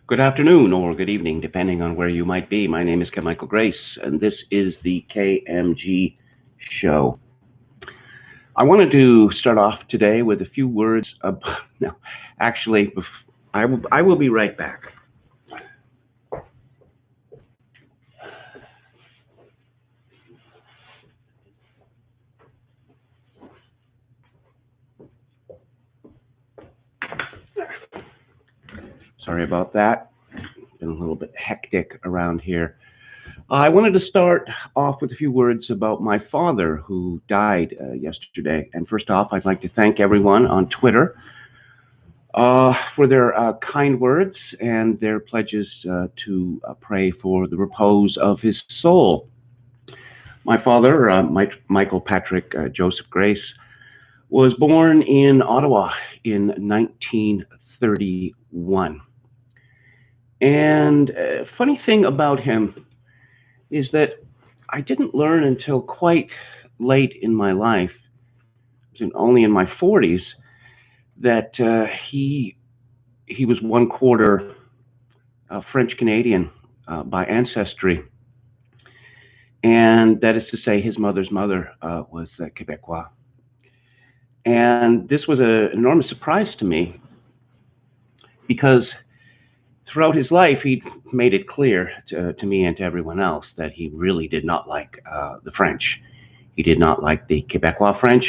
Good afternoon or good evening, depending on where you might be. My name is Michael Grace, and this is the KMG show. I wanted to start off today with a few words of, no, actually, I will be right back. Sorry about that. It's been a little bit hectic around here. I wanted to start off with a few words about my father who died yesterday. And first off, I'd like to thank everyone on Twitter for their kind words and their pledges to pray for the repose of his soul. My father, Michael Patrick Joseph Grace, was born in Ottawa in 1931. And funny thing about him is that I didn't learn until quite late in my life, only in my 40s, that he was one quarter French Canadian by ancestry, and that is to say, his mother's mother was Quebecois. And this was an enormous surprise to me because throughout his life, he made it clear to me and to everyone else that he really did not like the French. He did not like the Quebecois French,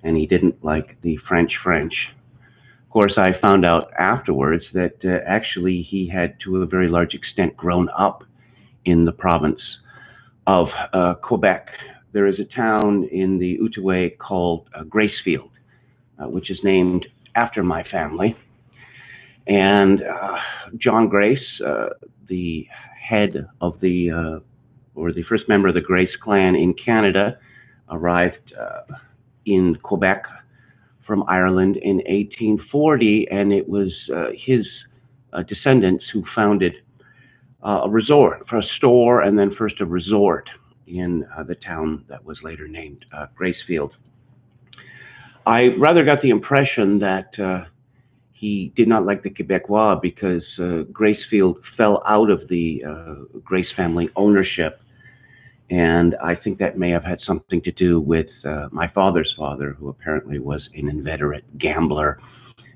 and he didn't like the French French. Of course, I found out afterwards that actually he had, to a very large extent, grown up in the province of Quebec. There is a town in the Outaouais called Gracefield, which is named after my family. And John Grace, the head of or the first member of the Grace clan in Canada, arrived in Quebec from Ireland in 1840, and it was his descendants who founded a resort, for a store, and then first a resort in the town that was later named Gracefield. I rather got the impression that he did not like the Quebecois because Gracefield fell out of the Grace family ownership. And I think that may have had something to do with my father's father, who apparently was an inveterate gambler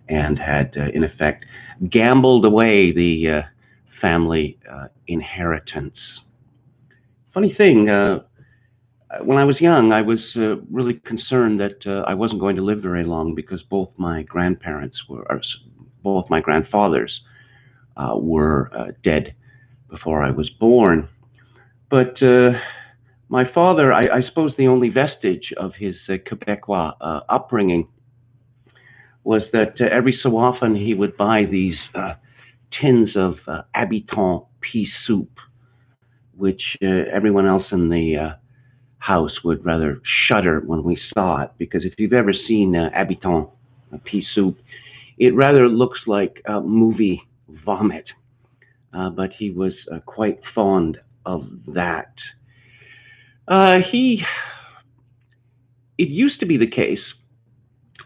and had, in effect, gambled away the family inheritance. Funny thing, when I was young, I was really concerned that I wasn't going to live very long because both my grandfathers were dead before I was born. But my father, I suppose the only vestige of his Quebecois upbringing was that every so often he would buy these tins of habitant pea soup, which everyone else in the house would rather shudder when we saw it, because if you've ever seen habitant pea soup, it rather looks like movie vomit. But he was quite fond of that. It used to be the case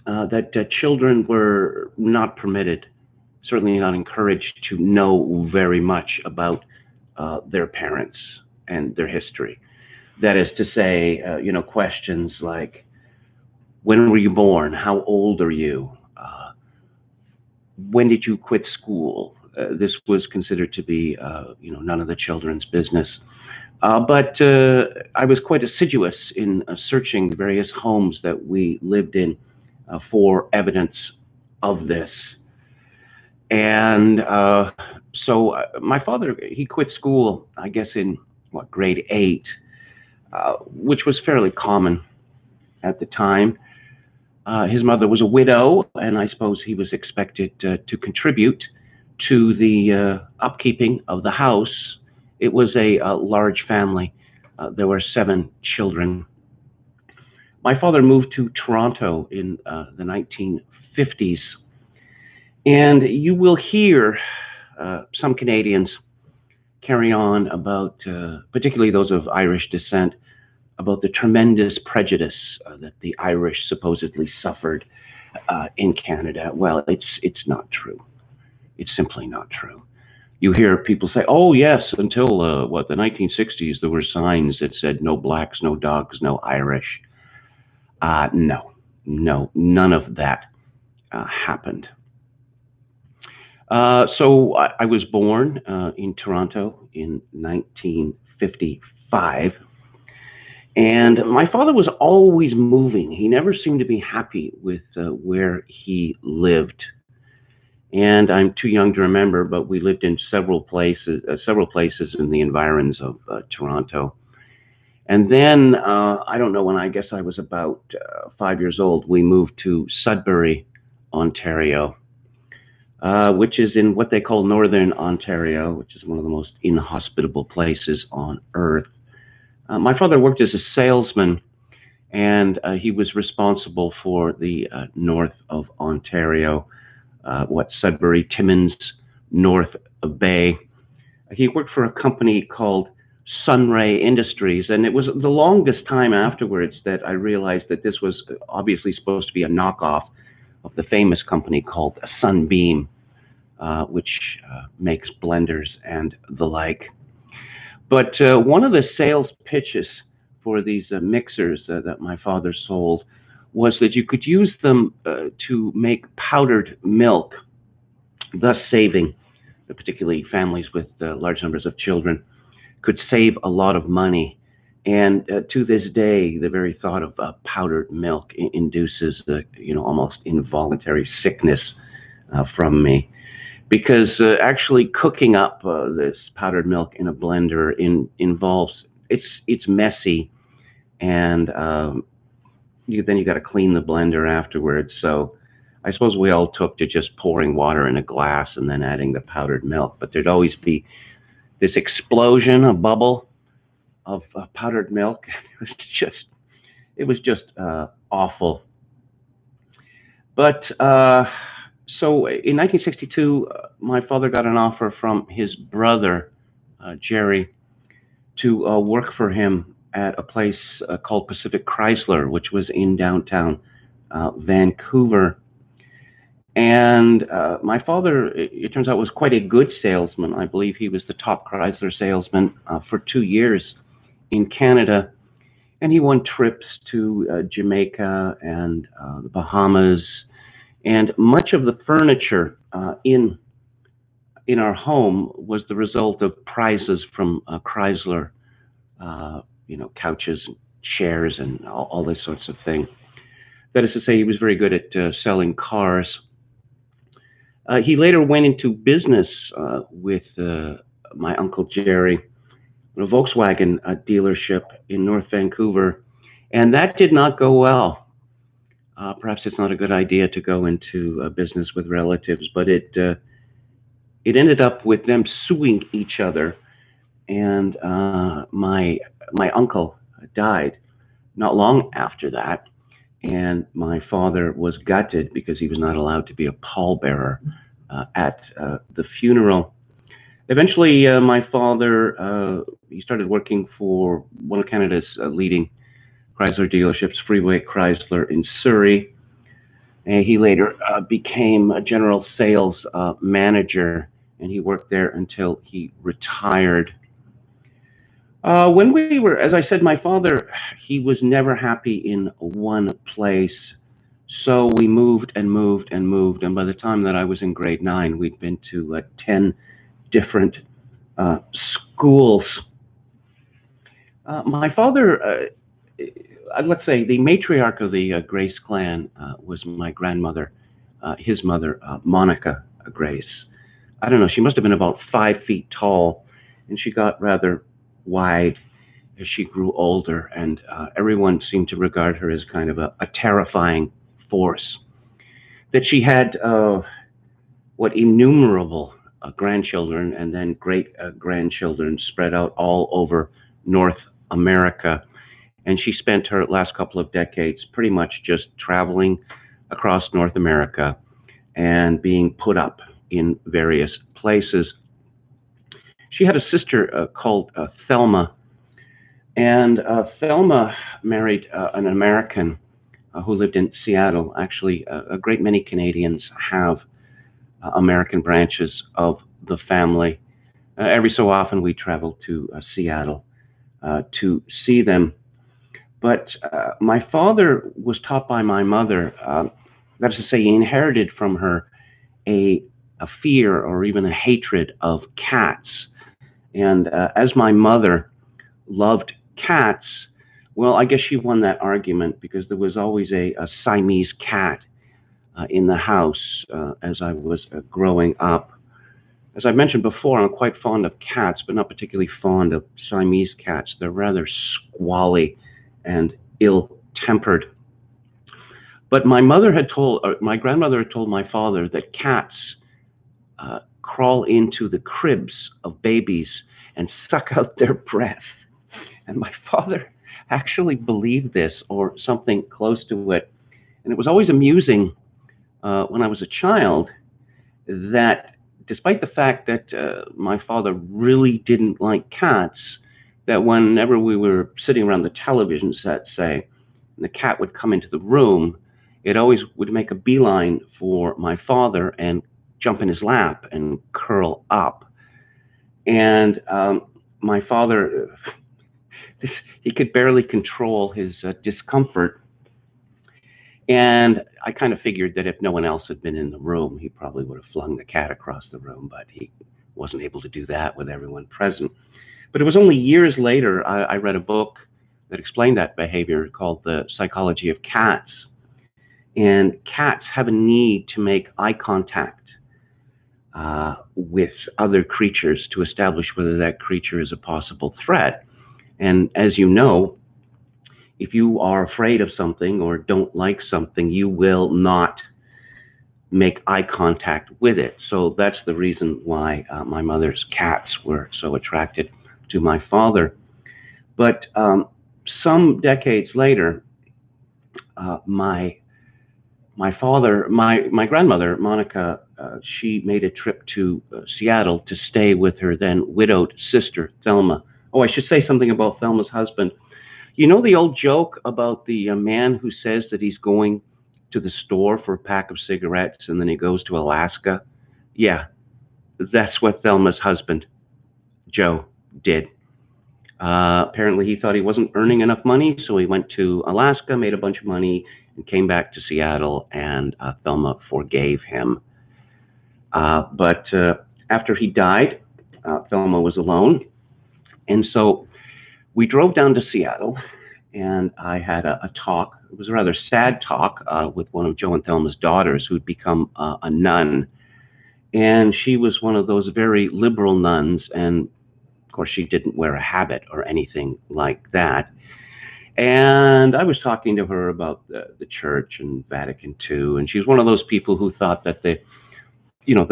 that children were not permitted, certainly not encouraged, to know very much about their parents and their history. That is to say, questions like, when were you born? How old are you? When did you quit school? This was considered to be, none of the children's business. But I was quite assiduous in searching the various homes that we lived in for evidence of this. And so my father, he quit school, I guess, in grade 8, which was fairly common at the time. His mother was a widow, and I suppose he was expected to contribute to the upkeeping of the house. It was a large family. There were 7 children. My father moved to Toronto in the 1950s, and you will hear some Canadians carry on about, particularly those of Irish descent, about the tremendous prejudice that the Irish supposedly suffered in Canada. Well, it's not true. It's simply not true. you hear people say, "Oh yes, until the 1960s, there were signs that said no blacks, no dogs, no Irish." No, no, none of that happened. So I was born in Toronto in 1955, and my father was always moving. He never seemed to be happy with where he lived. And I'm too young to remember, but we lived in several places in the environs of Toronto. And then I don't know when. I guess I was about 5 years old. We moved to Sudbury, Ontario, which is in what they call Northern Ontario, which is one of the most inhospitable places on earth. My father worked as a salesman, and he was responsible for the north of Ontario, Sudbury, Timmins, North Bay. He worked for a company called Sunray Industries, and it was the longest time afterwards that I realized that this was obviously supposed to be a knockoff of the famous company called Sunbeam, which makes blenders and the like. But one of the sales pitches for these mixers that my father sold was that you could use them to make powdered milk, thus saving, particularly families with large numbers of children, could save a lot of money. And to this day, the very thought of powdered milk induces almost involuntary sickness from me, because actually cooking up this powdered milk in a blender involves it's messy, and then you got to clean the blender afterwards. So I suppose we all took to just pouring water in a glass and then adding the powdered milk, but there'd always be this explosion, a bubble of powdered milk. It was just awful. But so in 1962, my father got an offer from his brother, Jerry, to work for him at a place called Pacific Chrysler, which was in downtown Vancouver. And my father, it turns out, was quite a good salesman. I believe he was the top Chrysler salesman for 2 years in Canada. And he won trips to Jamaica and the Bahamas. And much of the furniture in our home was the result of prizes from Chrysler, couches, chairs, and all this sorts of thing. That is to say, he was very good at selling cars. He later went into business with my Uncle Jerry, a Volkswagen dealership in North Vancouver, and that did not go well. Perhaps it's not a good idea to go into business with relatives, but it ended up with them suing each other, and my uncle died not long after that. And my father was gutted because he was not allowed to be a pallbearer at the funeral. Eventually, my father, he started working for one of Canada's leading Chrysler dealerships, Freeway Chrysler in Surrey. And he later became a general sales manager, and he worked there until he retired. When we were, as I said, my father, he was never happy in one place. So we moved and moved and moved. And by the time that I was in grade 9, we'd been to 10 different schools. My father, let's say the matriarch of the Grace clan was my grandmother, his mother, Monica Grace. I don't know, she must have been about 5 feet tall, and she got rather wide as she grew older, and everyone seemed to regard her as kind of a terrifying force. That she had innumerable grandchildren and then great grandchildren spread out all over North America, and she spent her last couple of decades pretty much just traveling across North America and being put up in various places. She had a sister called Thelma, and Thelma married an American who lived in Seattle. Actually, a great many Canadians have American branches of the family. Every so often we travel to Seattle to see them. But my father was taught by my mother, that is to say, he inherited from her a, a fear or even a hatred of cats. And as my mother loved cats, well, I guess she won that argument because there was always a Siamese cat in the house as I was growing up. As I mentioned before, I'm quite fond of cats, but not particularly fond of Siamese cats. They're rather squally and ill-tempered. But my grandmother had told my father that cats crawl into the cribs of babies and suck out their breath. And my father actually believed this or something close to it. And it was always amusing when I was a child that despite the fact that my father really didn't like cats, that whenever we were sitting around the television set, say, and the cat would come into the room, it always would make a beeline for my father and jump in his lap and curl up. And my father, he could barely control his discomfort. And I kind of figured that if no one else had been in the room, he probably would have flung the cat across the room, but he wasn't able to do that with everyone present. But it was only years later I read a book that explained that behavior called The Psychology of Cats. And cats have a need to make eye contact with other creatures to establish whether that creature is a possible threat. And as you know, if you are afraid of something or don't like something, you will not make eye contact with it. So that's the reason why my mother's cats were so attracted to my father. But some decades later, my grandmother, Monica, she made a trip to Seattle to stay with her then widowed sister, Thelma. Oh, I should say something about Thelma's husband. You know the old joke about the man who says that he's going to the store for a pack of cigarettes and then he goes to Alaska? Yeah, that's what Thelma's husband, Joe, did. Apparently he thought he wasn't earning enough money, so he went to Alaska, made a bunch of money, and came back to Seattle, and Thelma forgave him. But after he died, Thelma was alone, and so we drove down to Seattle, and I had a talk. It was a rather sad talk with one of Joe and Thelma's daughters who'd become a nun. And she was one of those very liberal nuns, and of course she didn't wear a habit or anything like that. And I was talking to her about the church and Vatican II, and she's one of those people who thought that the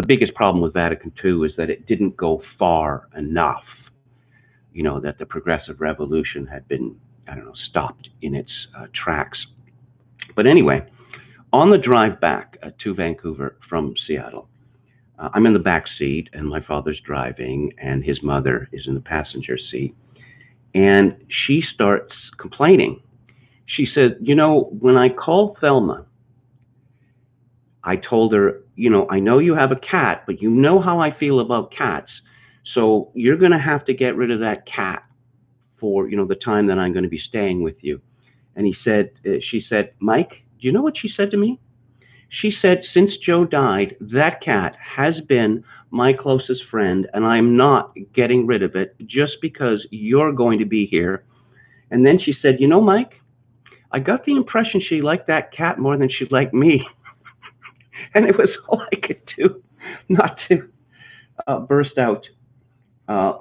biggest problem with Vatican II is that it didn't go far enough. That the progressive revolution had been, stopped in its tracks. But anyway, on the drive back to Vancouver from Seattle, I'm in the back seat and my father's driving and his mother is in the passenger seat. And she starts complaining. She said, when I called Thelma, I told her, I know you have a cat, but you know how I feel about cats. So you're going to have to get rid of that cat for, the time that I'm going to be staying with you. And she said, Mike, do you know what she said to me? She said, since Joe died, that cat has been my closest friend, and I'm not getting rid of it just because you're going to be here. And then she said, Mike, I got the impression she liked that cat more than she liked me. And it was all I could do not to burst out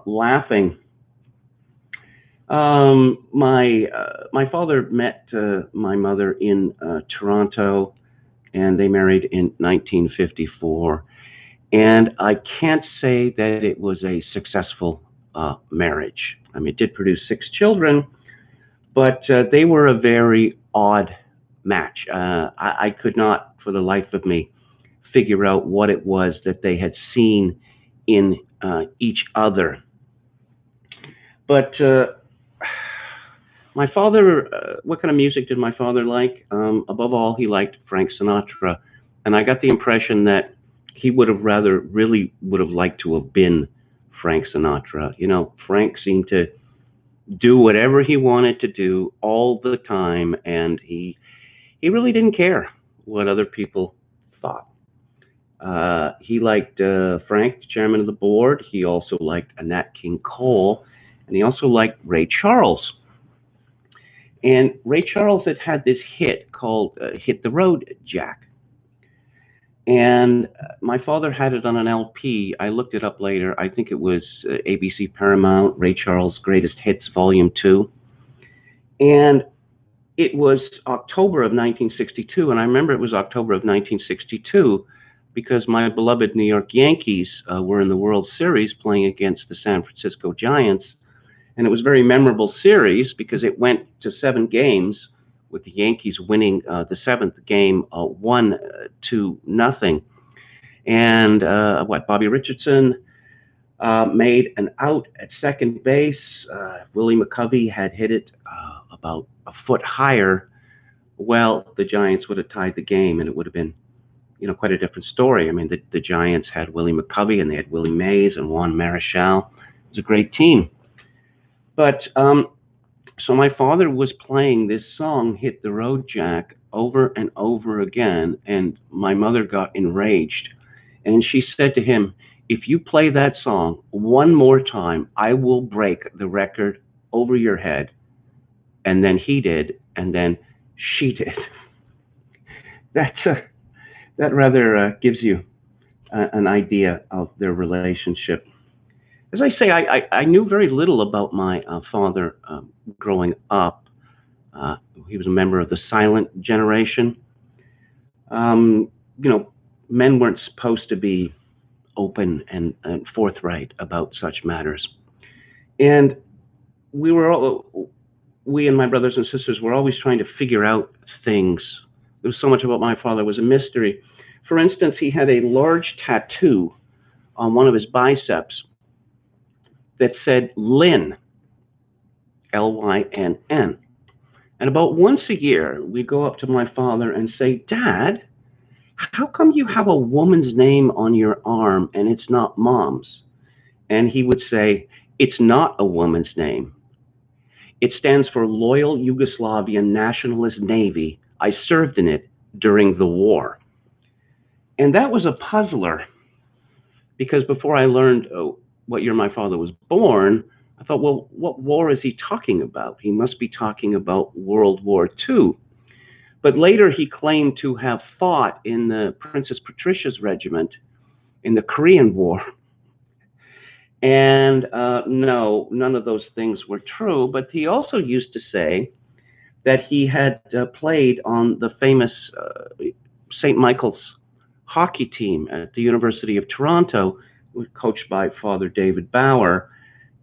laughing. My father met my mother in Toronto, and they married in 1954. And I can't say that it was a successful marriage. I mean, it did produce 6 children, but they were a very odd match. I could not, for the life of me, figure out what it was that they had seen in each other. But my father, what kind of music did my father like? Above all, he liked Frank Sinatra. And I got the impression that he really would have liked to have been Frank Sinatra. Frank seemed to do whatever he wanted to do all the time, and he really didn't care what other people thought. He liked Frank, the chairman of the board. He also liked Nat King Cole, and he also liked Ray Charles. And Ray Charles had this hit called Hit the Road, Jack. And my father had it on an LP. I looked it up later. I think it was ABC Paramount, Ray Charles' Greatest Hits, Volume 2. And it was October of 1962, and I remember it was October of 1962 because my beloved New York Yankees were in the World Series playing against the San Francisco Giants. And it was a very memorable series because it went to 7 games, with the Yankees winning the 7th game 1-0. And Bobby Richardson made an out at second base. Willie McCovey had hit it about a foot higher. Well, the Giants would have tied the game, and it would have been, quite a different story. I mean, the Giants had Willie McCovey, and they had Willie Mays and Juan Marichal. It was a great team. But so my father was playing this song, Hit the Road, Jack, over and over again, and my mother got enraged. And she said to him, "If you play that song one more time, I will break the record over your head." And then he did, and then she did. That rather gives you an idea of their relationship. As I say, I knew very little about my father growing up. He was a member of the silent generation. Men weren't supposed to be open and forthright about such matters. And we and my brothers and sisters were always trying to figure out things. There was so much about my father was a mystery. For instance, he had a large tattoo on one of his biceps that said Lynn, Lynn. And about once a year, we go up to my father and say, "Dad, how come you have a woman's name on your arm and it's not Mom's?" And he would say, "It's not a woman's name. It stands for Loyal Yugoslavian Nationalist Navy. I served in it during the war." And that was a puzzler, because before I learned what year my father was born, I thought, well, what war is he talking about? He must be talking about World War II. But later he claimed to have fought in the Princess Patricia's regiment in the Korean War. And no, none of those things were true. But he also used to say that he had played on the famous St. Michael's hockey team at the University of Toronto, coached by Father David Bauer.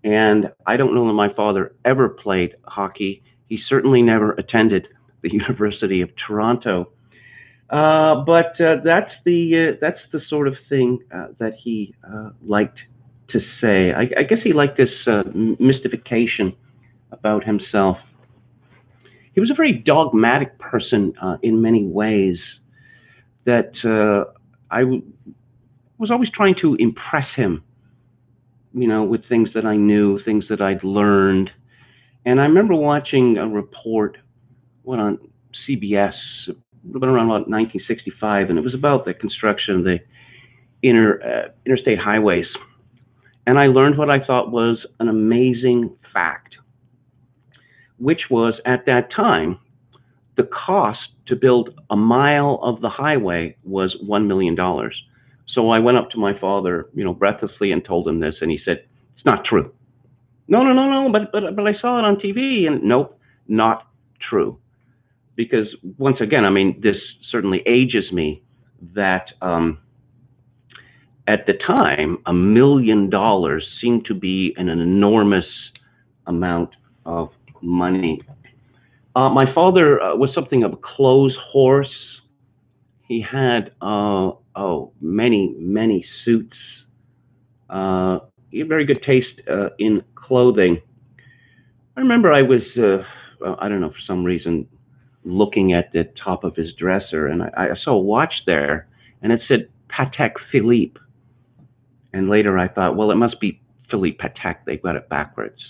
And I don't know that my father ever played hockey. He certainly never attended the University of Toronto. But that's the sort of thing that he liked to say. I guess he liked this mystification about himself. He was a very dogmatic person in many ways, that I was always trying to impress him, with things that I knew, things that I'd learned. And I remember watching a report, on CBS, around about 1965, and it was about the construction of the interstate highways. And I learned what I thought was an amazing fact, which was, at that time, the cost to build a mile of the highway was $1 million. So I went up to my father, breathlessly, and told him this, and he said, "It's not true." No, but I saw it on TV, and nope, not true. Because once again, this certainly ages me, that at the time, $1 million seemed to be an enormous amount of money. My father was something of a clothes horse. He had many suits. He had very good taste in clothing. I remember I was, I don't know, for some reason, looking at the top of his dresser, and I saw a watch there, and it said Patek Philippe. And later I thought, well, it must be Philippe Patek. They got it backwards.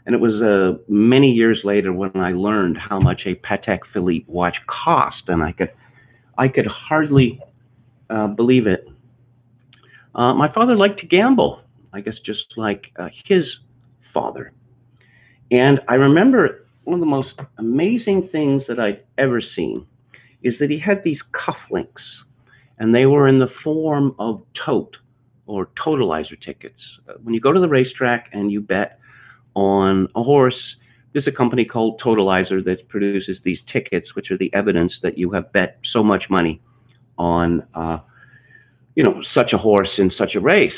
And it was many years later when I learned how much a Patek Philippe watch cost, and I could hardly believe it. My father liked to gamble, I guess, just like his father. And I remember one of the most amazing things that I'd ever seen is that he had these cufflinks, and they were in the form of tote or totalizer tickets. When you go to the racetrack and you bet on a horse, there's a company called Totalizer that produces these tickets, which are the evidence that you have bet so much money on, such a horse in such a race.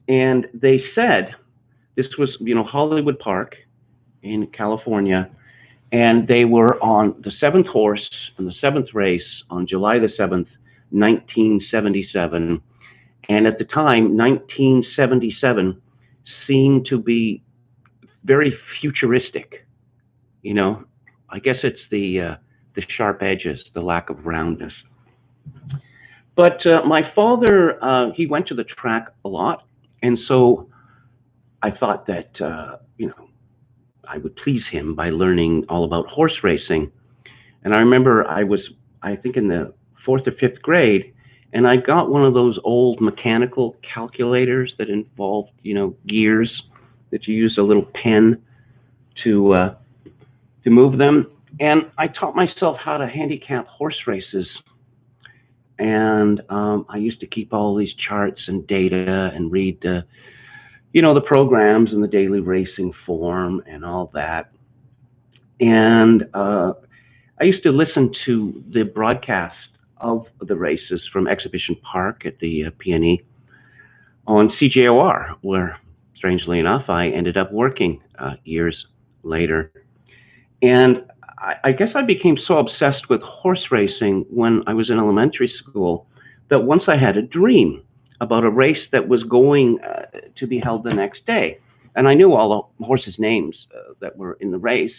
And they said this was, Hollywood Park in California, and they were on the seventh horse in the seventh race on July the 7th, 1977. And at the time, 1977 seemed to be very futuristic. I guess it's the sharp edges, the lack of roundness. But my father, he went to the track a lot, and so I thought that I would please him by learning all about horse racing. And I remember I think in the 4th or 5th grade, and I got one of those old mechanical calculators that involved, gears that you use a little pen to move them. And I taught myself how to handicap horse races. And I used to keep all these charts and data and read the programs in the daily racing form and all that. And I used to listen to the broadcast of the races from Exhibition Park at the PNE on CJOR, where, strangely enough, I ended up working years later. And I guess I became so obsessed with horse racing when I was in elementary school that once I had a dream about a race that was going to be held the next day. And I knew all the horses' names that were in the race.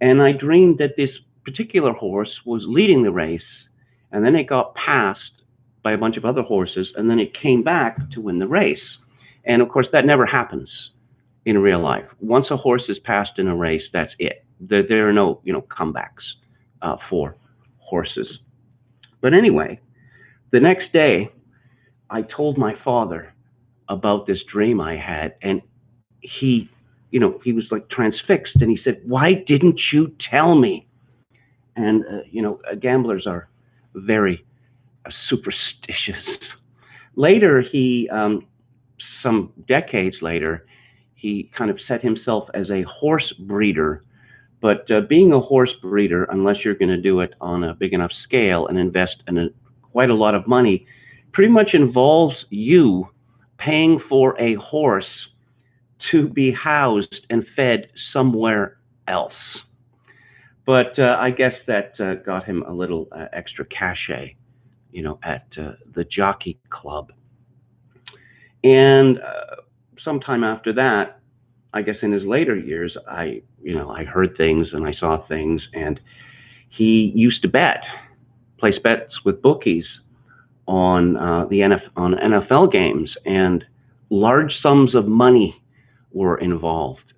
And I dreamed that this particular horse was leading the race, and then it got passed by a bunch of other horses, and then it came back to win the race. And of course, that never happens in real life. Once a horse is passed in a race, that's it. There are no, comebacks for horses. But anyway, the next day, I told my father about this dream I had, and he was like transfixed, and he said, "Why didn't you tell me?" And, gamblers are very superstitious. Later, some decades later, he kind of set himself as a horse breeder. But being a horse breeder, unless you're going to do it on a big enough scale and invest in quite a lot of money, pretty much involves you paying for a horse to be housed and fed somewhere else. But I guess that got him a little extra cachet, at the jockey club. And sometime after that, I guess in his later years, I heard things and I saw things, and he used to place bets with bookies on on NFL games, and large sums of money were involved.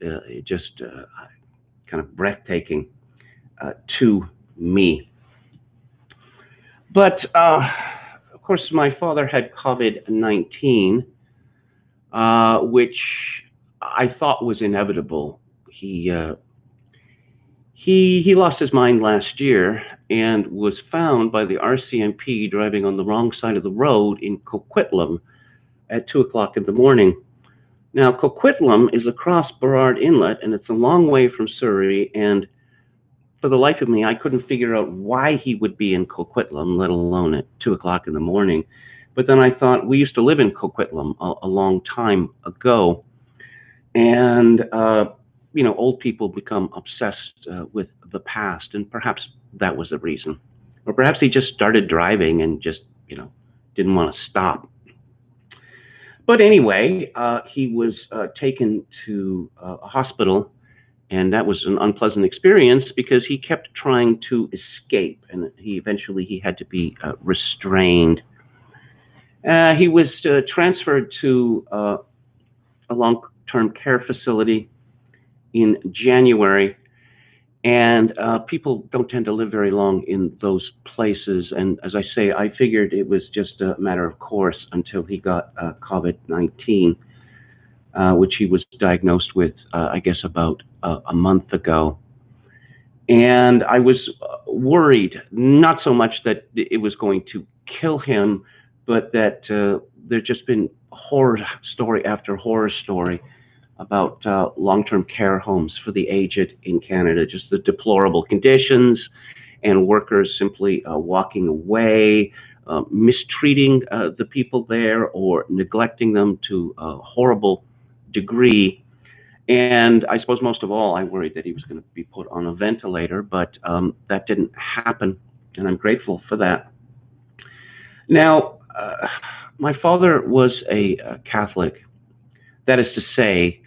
Just kind of breathtaking to me. But of course, my father had COVID-19, which I thought was inevitable. He lost his mind last year and was found by the RCMP driving on the wrong side of the road in Coquitlam at 2 o'clock in the morning. Now, Coquitlam is across Burrard Inlet, and it's a long way from Surrey, and for the life of me, I couldn't figure out why he would be in Coquitlam, let alone at 2 o'clock in the morning. But then I thought, we used to live in Coquitlam a long time ago, and old people become obsessed with the past, and perhaps that was the reason. Or perhaps he just started driving and just, didn't want to stop. But anyway, he was taken to a hospital, and that was an unpleasant experience because he kept trying to escape, and he had to be restrained. He was transferred to a long-term care facility in January. And people don't tend to live very long in those places. And as I say, I figured it was just a matter of course until he got COVID-19, which he was diagnosed with, I guess, about a month ago. And I was worried, not so much that it was going to kill him, but that there'd just been horror story after horror story about long-term care homes for the aged in Canada, just the deplorable conditions and workers simply walking away, mistreating the people there or neglecting them to a horrible degree. And I suppose most of all, I worried that he was going to be put on a ventilator, but that didn't happen, and I'm grateful for that. Now, my father was a Catholic. That is to say,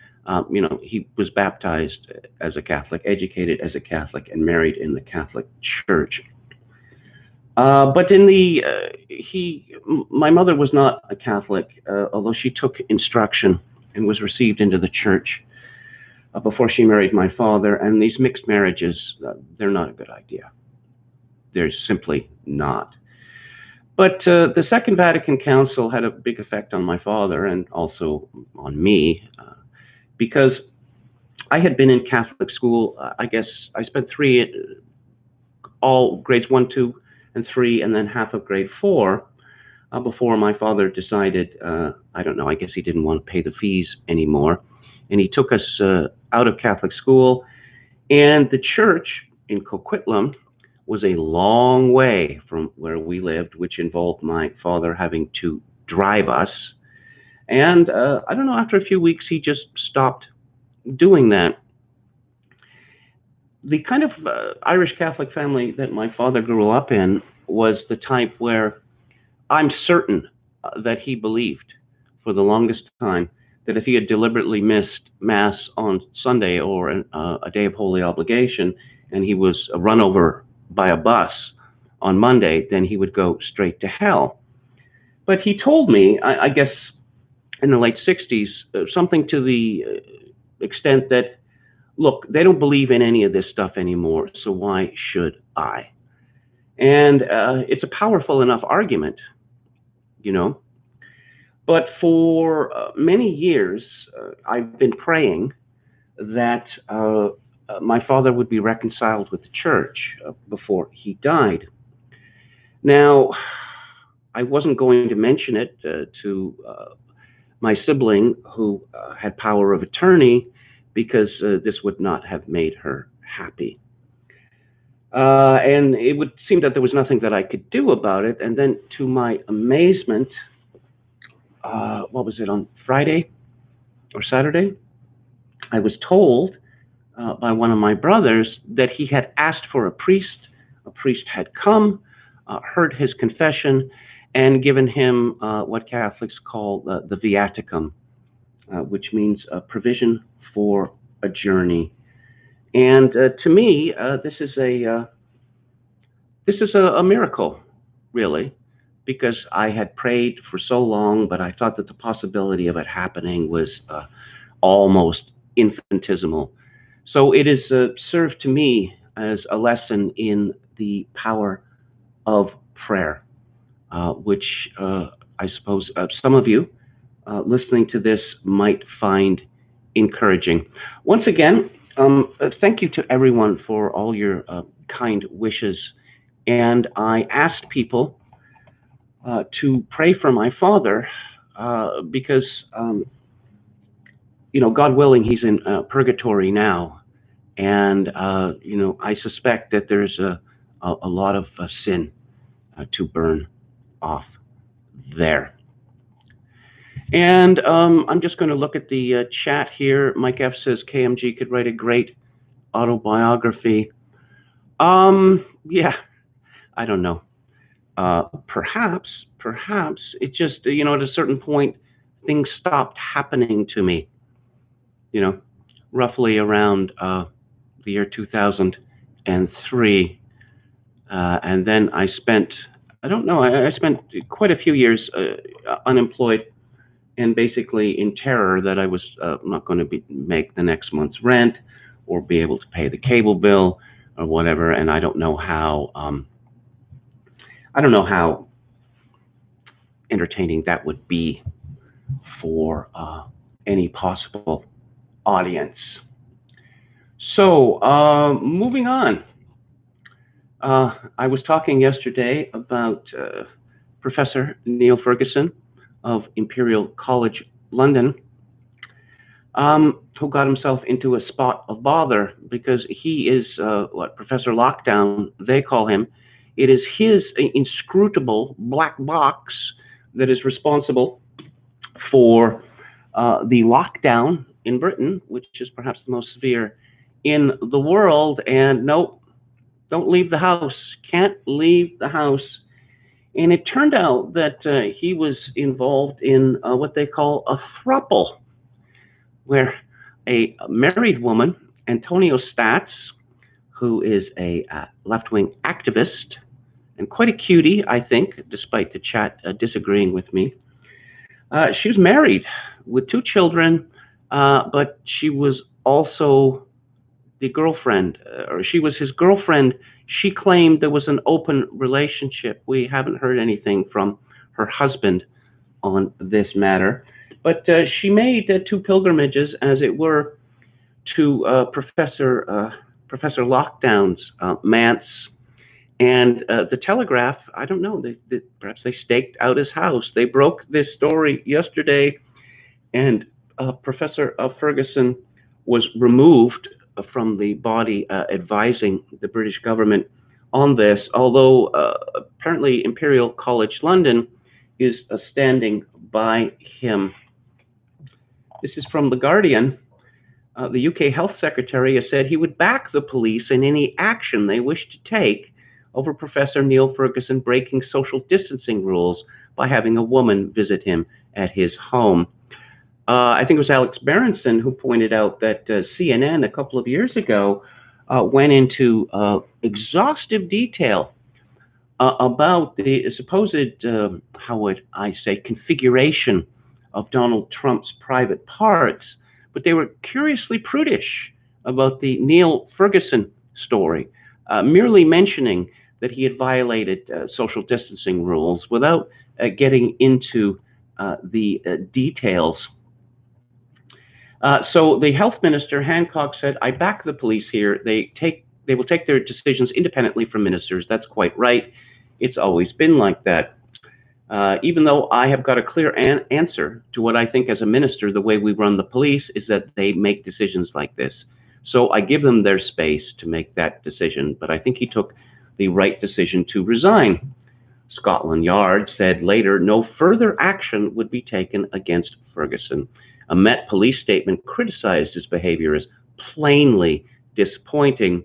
he was baptized as a Catholic, educated as a Catholic, and married in the Catholic Church. But my mother was not a Catholic, although she took instruction and was received into the church before she married my father. And these mixed marriages, they're not a good idea. They're simply not. But the Second Vatican Council had a big effect on my father and also on me, because I had been in Catholic school. I guess I spent all grades 1, 2, and 3, and then half of grade 4 before my father decided, I don't know, I guess he didn't want to pay the fees anymore. And he took us out of Catholic school. And the church in Coquitlam was a long way from where we lived, which involved my father having to drive us. And I don't know, after a few weeks, he just stopped doing that. The kind of Irish Catholic family that my father grew up in was the type where I'm certain that he believed for the longest time that if he had deliberately missed Mass on Sunday or a day of holy obligation and he was run over by a bus on Monday, then he would go straight to hell. But he told me, I guess in the late 60s, something to the extent that, look, they don't believe in any of this stuff anymore, so why should I? And it's a powerful enough argument, But for many years, I've been praying that my father would be reconciled with the church before he died. Now, I wasn't going to mention it to my sibling who had power of attorney because this would not have made her happy. And it would seem that there was nothing that I could do about it. And then to my amazement, what was it, on Friday or Saturday? I was told by one of my brothers that he had asked for a priest. A priest had come, heard his confession, and given him what Catholics call the viaticum, which means a provision for a journey. And to me, this is a miracle, really, because I had prayed for so long, but I thought that the possibility of it happening was almost infinitesimal. So it has served to me as a lesson in the power of prayer, which I suppose some of you listening to this might find encouraging. Once again, thank you to everyone for all your kind wishes. And I asked people to pray for my father because, God willing, he's in purgatory now. And, I suspect that there's a lot of sin to burn off there. And I'm just going to look at the chat here. Mike F. says KMG could write a great autobiography. Yeah, I don't know. Perhaps it just, at a certain point, things stopped happening to me, roughly around the year 2003. And then I spent, I spent quite a few years unemployed and basically in terror that I was not going to make the next month's rent or be able to pay the cable bill or whatever. And I don't know how entertaining that would be for any possible audience. So moving on. I was talking yesterday about Professor Neil Ferguson of Imperial College London, who got himself into a spot of bother because he is what Professor Lockdown, they call him. It is his inscrutable black box that is responsible for the lockdown in Britain, which is perhaps the most severe in the world. And no, don't leave the house, can't leave the house. And it turned out that he was involved in what they call a throuple, where a married woman, Antonio Stats, who is a left-wing activist, and quite a cutie, I think, despite the chat disagreeing with me. She was married with 2 children, but she was also the girlfriend, or she was his girlfriend. She claimed there was an open relationship. We haven't heard anything from her husband on this matter. But she made 2 pilgrimages, as it were, to Professor Lockdown's manse. And the Telegraph, I don't know, perhaps they staked out his house. They broke this story yesterday, and Professor Ferguson was removed from the body advising the British government on this, although apparently Imperial College London is standing by him. This is from The Guardian. The UK Health Secretary has said he would back the police in any action they wish to take over Professor Neil Ferguson breaking social distancing rules by having a woman visit him at his home. I think it was Alex Berenson who pointed out that CNN a couple of years ago went into exhaustive detail about the supposed, how would I say, configuration of Donald Trump's private parts, but they were curiously prudish about the Neil Ferguson story, merely mentioning that he had violated social distancing rules without getting into the details. So the health minister, Hancock, said, "I back the police here. They will take their decisions independently from ministers. That's quite right. It's always been like that. Even though I have got a clear answer to what I think as a minister, the way we run the police is that they make decisions like this. So I give them their space to make that decision, but I think he took the right decision to resign." Scotland Yard said later no further action would be taken against Ferguson. A Met Police statement criticized his behavior as plainly disappointing,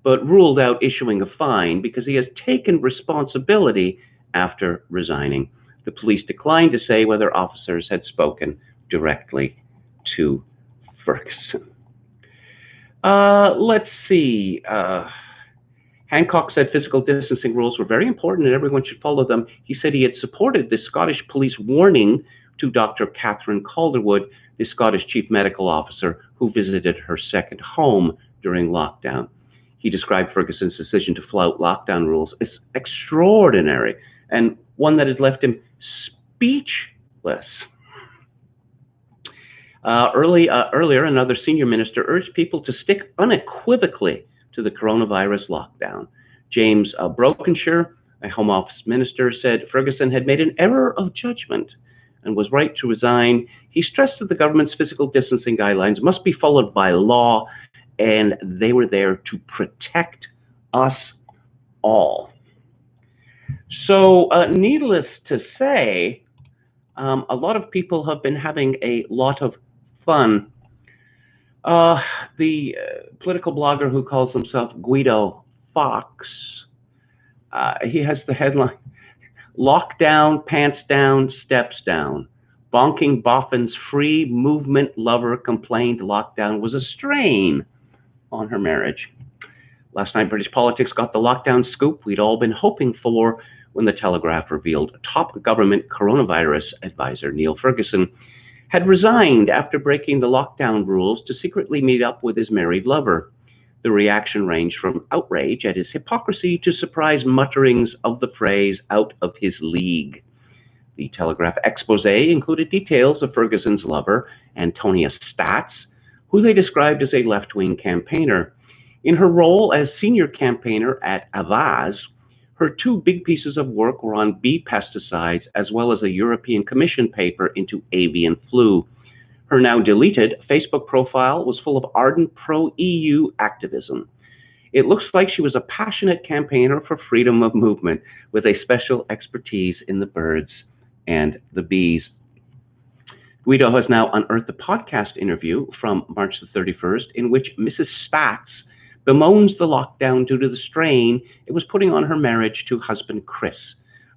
but ruled out issuing a fine because he has taken responsibility after resigning. The police declined to say whether officers had spoken directly to Ferguson. Let's see. Hancock said physical distancing rules were very important and everyone should follow them. He said he had supported the Scottish police warning to Dr. Catherine Calderwood, the Scottish chief medical officer who visited her second home during lockdown. He described Ferguson's decision to flout lockdown rules as extraordinary and one that had left him speechless. Earlier, another senior minister urged people to stick unequivocally to the coronavirus lockdown. James Brokenshire, a Home Office minister, said Ferguson had made an error of judgment and was right to resign. He stressed that the government's physical distancing guidelines must be followed by law, and they were there to protect us all. So, needless to say, a lot of people have been having a lot of fun. The political blogger who calls himself Guido Fox, he has the headline, "Lockdown, Pants Down, Steps Down. Bonking Boffin's free movement lover complained lockdown was a strain on her marriage." Last night, British politics got the lockdown scoop we'd all been hoping for when the Telegraph revealed top government coronavirus advisor Neil Ferguson had resigned after breaking the lockdown rules to secretly meet up with his married lover. The reaction ranged from outrage at his hypocrisy to surprised mutterings of the phrase "out of his league." The Telegraph expose included details of Ferguson's lover, Antonia Stats, who they described as a left-wing campaigner. In her role as senior campaigner at Avaz, her two big pieces of work were on bee pesticides as well as a European Commission paper into avian flu. Her now deleted Facebook profile was full of ardent pro-EU activism. It looks like she was a passionate campaigner for freedom of movement with a special expertise in the birds and the bees. Guido has now unearthed a podcast interview from March the 31st in which Mrs. Spatz bemoans the lockdown due to the strain it was putting on her marriage to husband Chris,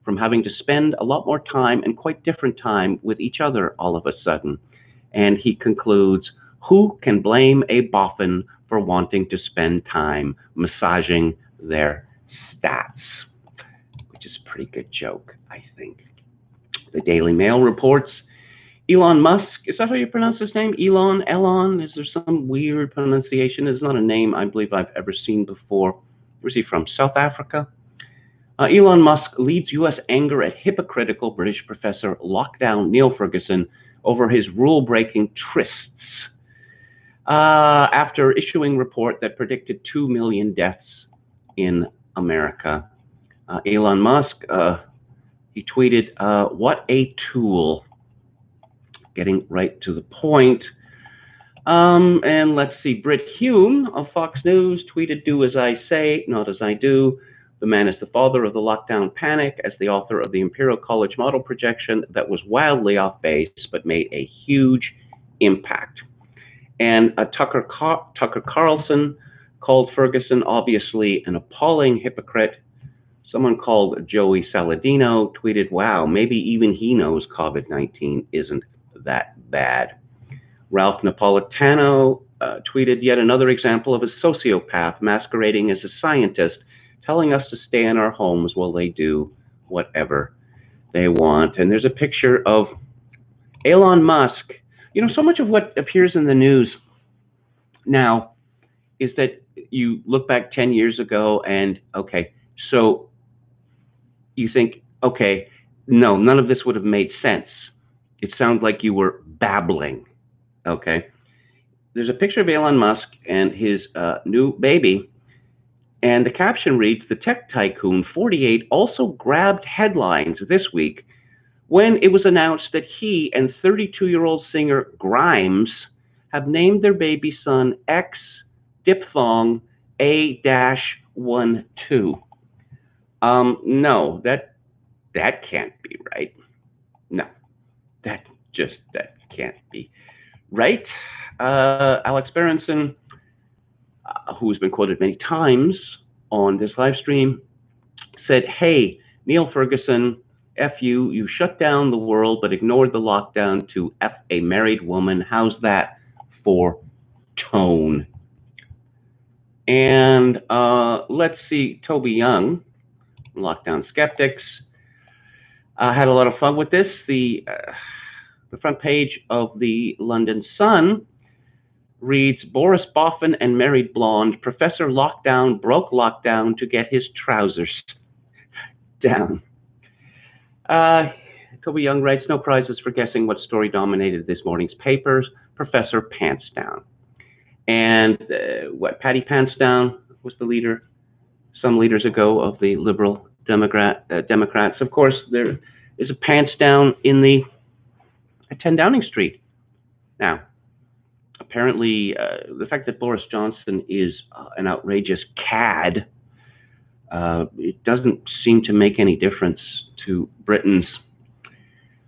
from having to spend a lot more time and quite different time with each other all of a sudden. And he concludes, who can blame a boffin for wanting to spend time massaging their stats? Which is a pretty good joke, I think. The Daily Mail reports Elon Musk, is that how you pronounce his name? Elon? Is there some weird pronunciation? It's not a name I believe I've ever seen before. Where's he from? South Africa? Elon Musk leads U.S. anger at hypocritical British professor lockdown Neil Ferguson over his rule-breaking trysts after issuing a report that predicted 2 million deaths in America. Elon Musk, he tweeted, what a tool. Getting right to the point. And let's see, Britt Hume of Fox News tweeted, do as I say, not as I do. The man is the father of the lockdown panic as the author of the Imperial College model projection that was wildly off base but made a huge impact. And Tucker Carlson called Ferguson obviously an appalling hypocrite. Someone called Joey Saladino tweeted, wow, maybe even he knows COVID-19 isn't that bad. Ralph Napolitano tweeted yet another example of a sociopath masquerading as a scientist, telling us to stay in our homes while they do whatever they want. And there's a picture of Elon Musk. You know, so much of what appears in the news now is that you look back 10 years ago and, okay, so you think, okay, no, none of this would have made sense. It sounds like you were babbling, okay? There's a picture of Elon Musk and his new baby, and the caption reads, the tech tycoon 48 also grabbed headlines this week when it was announced that he and 32-year-old singer Grimes have named their baby son X diphthong A-12. No, that can't be right. No. That can't be right. Alex Berenson, who's been quoted many times on this live stream, said, hey, Neil Ferguson, F you shut down the world but ignored the lockdown to F a married woman. How's that for tone? And let's see, Toby Young, Lockdown Skeptics, had a lot of fun with this. The front page of the London Sun reads, Boris Boffin and married blonde, Professor Lockdown broke lockdown to get his trousers down. Toby Young writes, no prizes for guessing what story dominated this morning's papers, Professor Pantsdown. And Patty Pantsdown was the leader some leaders ago of the Liberal Democrats. Of course, there is a Pantsdown at 10 Downing Street. Now, apparently, the fact that Boris Johnson is an outrageous cad, it doesn't seem to make any difference to Britons.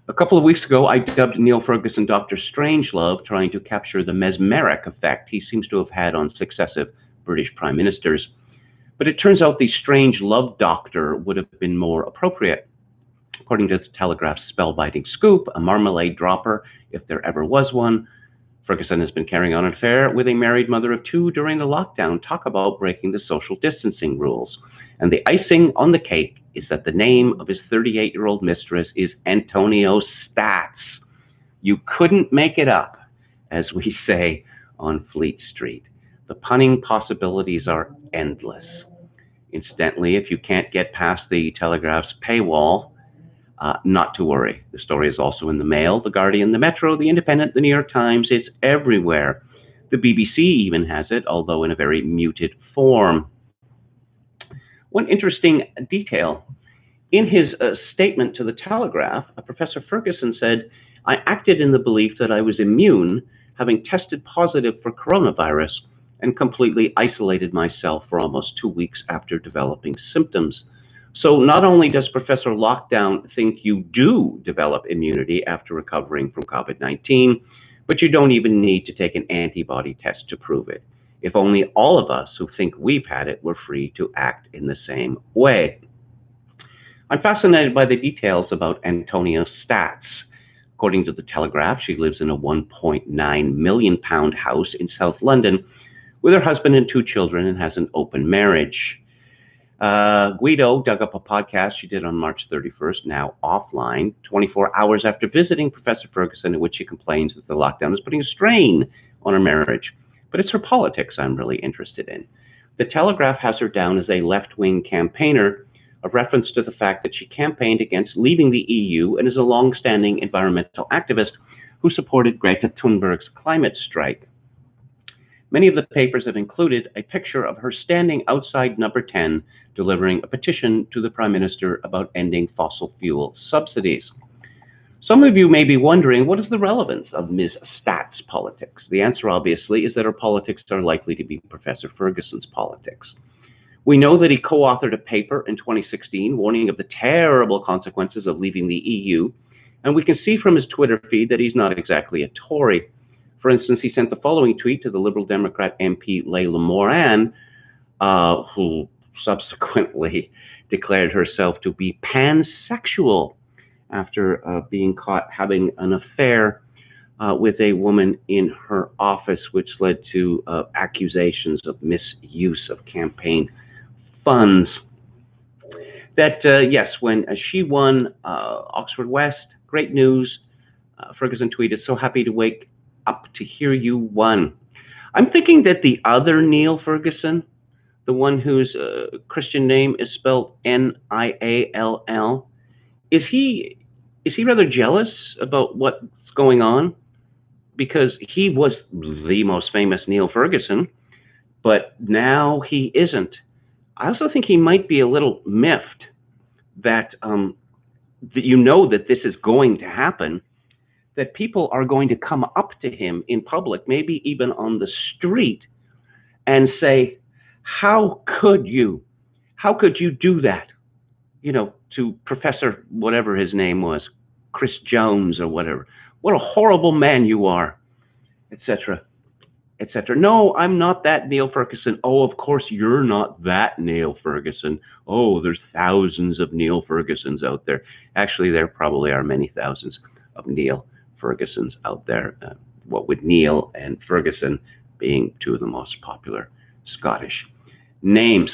A couple of weeks ago, I dubbed Neil Ferguson Dr. Strangelove, trying to capture the mesmeric effect he seems to have had on successive British prime ministers. But it turns out the Strangelove doctor would have been more appropriate. According to the Telegraph's spellbinding scoop, a marmalade dropper, if there ever was one, Ferguson has been carrying on an affair with a married mother of two during the lockdown. Talk about breaking the social distancing rules. And the icing on the cake is that the name of his 38-year-old mistress is Antonio Stats, You couldn't make it up, as we say on Fleet Street. The punning possibilities are endless. Incidentally, if you can't get past the Telegraph's paywall, not to worry. The story is also in the Mail, the Guardian, the Metro, the Independent, the New York Times. It's everywhere. The BBC even has it, although in a very muted form. One interesting detail. In his statement to the Telegraph, Professor Ferguson said, "I acted in the belief that I was immune, having tested positive for coronavirus, and completely isolated myself for almost 2 weeks after developing symptoms." So not only does Professor Lockdown think you do develop immunity after recovering from COVID-19, but you don't even need to take an antibody test to prove it. If only all of us who think we've had it were free to act in the same way. I'm fascinated by the details about Antonia's stats. According to the Telegraph, she lives in a £1.9 million house in South London with her husband and 2 children and has an open marriage. Guido dug up a podcast she did on March 31st, now offline, 24 hours after visiting Professor Ferguson, in which she complains that the lockdown is putting a strain on her marriage. But it's her politics I'm really interested in. The Telegraph has her down as a left-wing campaigner, a reference to the fact that she campaigned against leaving the EU and is a long-standing environmental activist who supported Greta Thunberg's climate strike. Many of the papers have included a picture of her standing outside Number 10, delivering a petition to the Prime Minister about ending fossil fuel subsidies. Some of you may be wondering, what is the relevance of Ms. Stat's politics? The answer, obviously, is that her politics are likely to be Professor Ferguson's politics. We know that he co-authored a paper in 2016 warning of the terrible consequences of leaving the EU, and we can see from his Twitter feed that he's not exactly a Tory. For instance, he sent the following tweet to the Liberal Democrat MP Layla Moran, who subsequently declared herself to be pansexual after being caught having an affair with a woman in her office, which led to accusations of misuse of campaign funds. That, yes, when she won Oxford West, great news. Ferguson tweeted, "So happy to wake up to hear you won." I'm thinking that the other Neil Ferguson, the one whose Christian name is spelled Niall, is he rather jealous about what's going on? Because he was the most famous Neil Ferguson, but now he isn't. I also think he might be a little miffed that, that you know that this is going to happen, that people are going to come up to him in public, maybe even on the street, and say, how could you do that? You know, to Professor whatever his name was, Chris Jones or whatever. What a horrible man you are, etc., etc. No, I'm not that Neil Ferguson. Oh, of course you're not that Neil Ferguson. Oh, there's thousands of Neil Fergusons out there. Actually, there probably are many thousands of Neil Fergusons out there. What with Neil and Ferguson being 2 of the most popular Scottish names.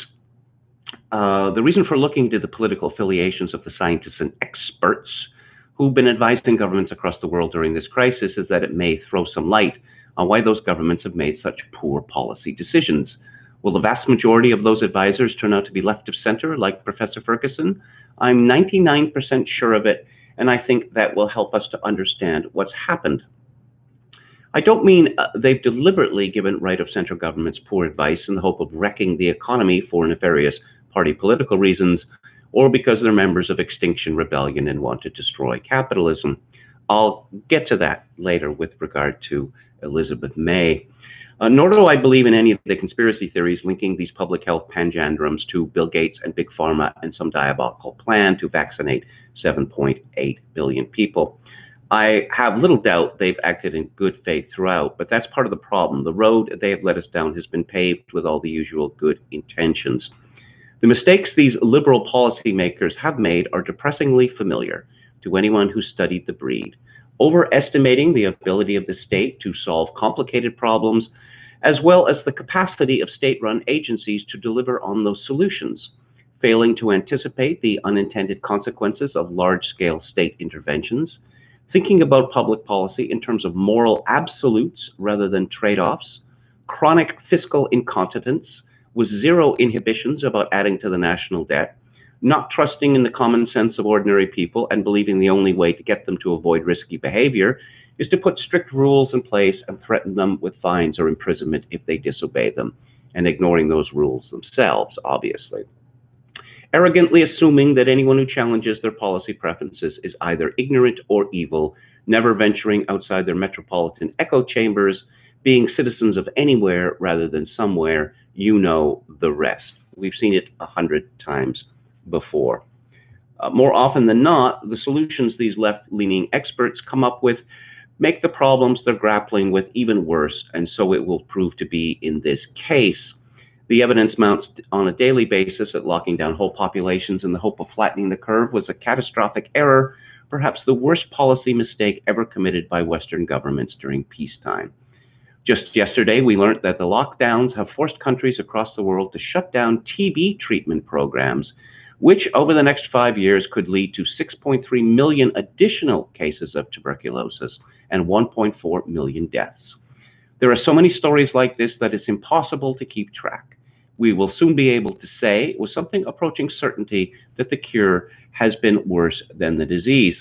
The reason for looking to the political affiliations of the scientists and experts who've been advising governments across the world during this crisis is that it may throw some light on why those governments have made such poor policy decisions. Will the vast majority of those advisors turn out to be left of center, like Professor Ferguson? I'm 99% sure of it, and I think that will help us to understand what's happened. I don't mean they've deliberately given right-of-center governments poor advice in the hope of wrecking the economy for nefarious party political reasons, or because they're members of Extinction Rebellion and want to destroy capitalism. I'll get to that later with regard to Elizabeth May. Nor do I believe in any of the conspiracy theories linking these public health panjandrums to Bill Gates and Big Pharma and some diabolical plan to vaccinate 7.8 billion people. I have little doubt they've acted in good faith throughout, but that's part of the problem. The road they have led us down has been paved with all the usual good intentions. The mistakes these liberal policymakers have made are depressingly familiar to anyone who studied the breed. Overestimating the ability of the state to solve complicated problems, as well as the capacity of state-run agencies to deliver on those solutions. Failing to anticipate the unintended consequences of large-scale state interventions. thinking about public policy in terms of moral absolutes rather than trade-offs, chronic fiscal incompetence with zero inhibitions about adding to the national debt, not trusting in the common sense of ordinary people and believing the only way to get them to avoid risky behavior is to put strict rules in place and threaten them with fines or imprisonment if they disobey them, and ignoring those rules themselves, obviously. Arrogantly assuming that anyone who challenges their policy preferences is either ignorant or evil, never venturing outside their metropolitan echo chambers, being citizens of anywhere rather than somewhere, you know the rest. We've seen it 100 times before. More often than not, the solutions these left-leaning experts come up with make the problems they're grappling with even worse, and so it will prove to be in this case. The evidence mounts on a daily basis that locking down whole populations in the hope of flattening the curve was a catastrophic error, perhaps the worst policy mistake ever committed by Western governments during peacetime. Just yesterday, we learned that the lockdowns have forced countries across the world to shut down TB treatment programs, which over the next 5 years could lead to 6.3 million additional cases of tuberculosis and 1.4 million deaths. There are so many stories like this that it's impossible to keep track. We will soon be able to say with something approaching certainty that the cure has been worse than the disease.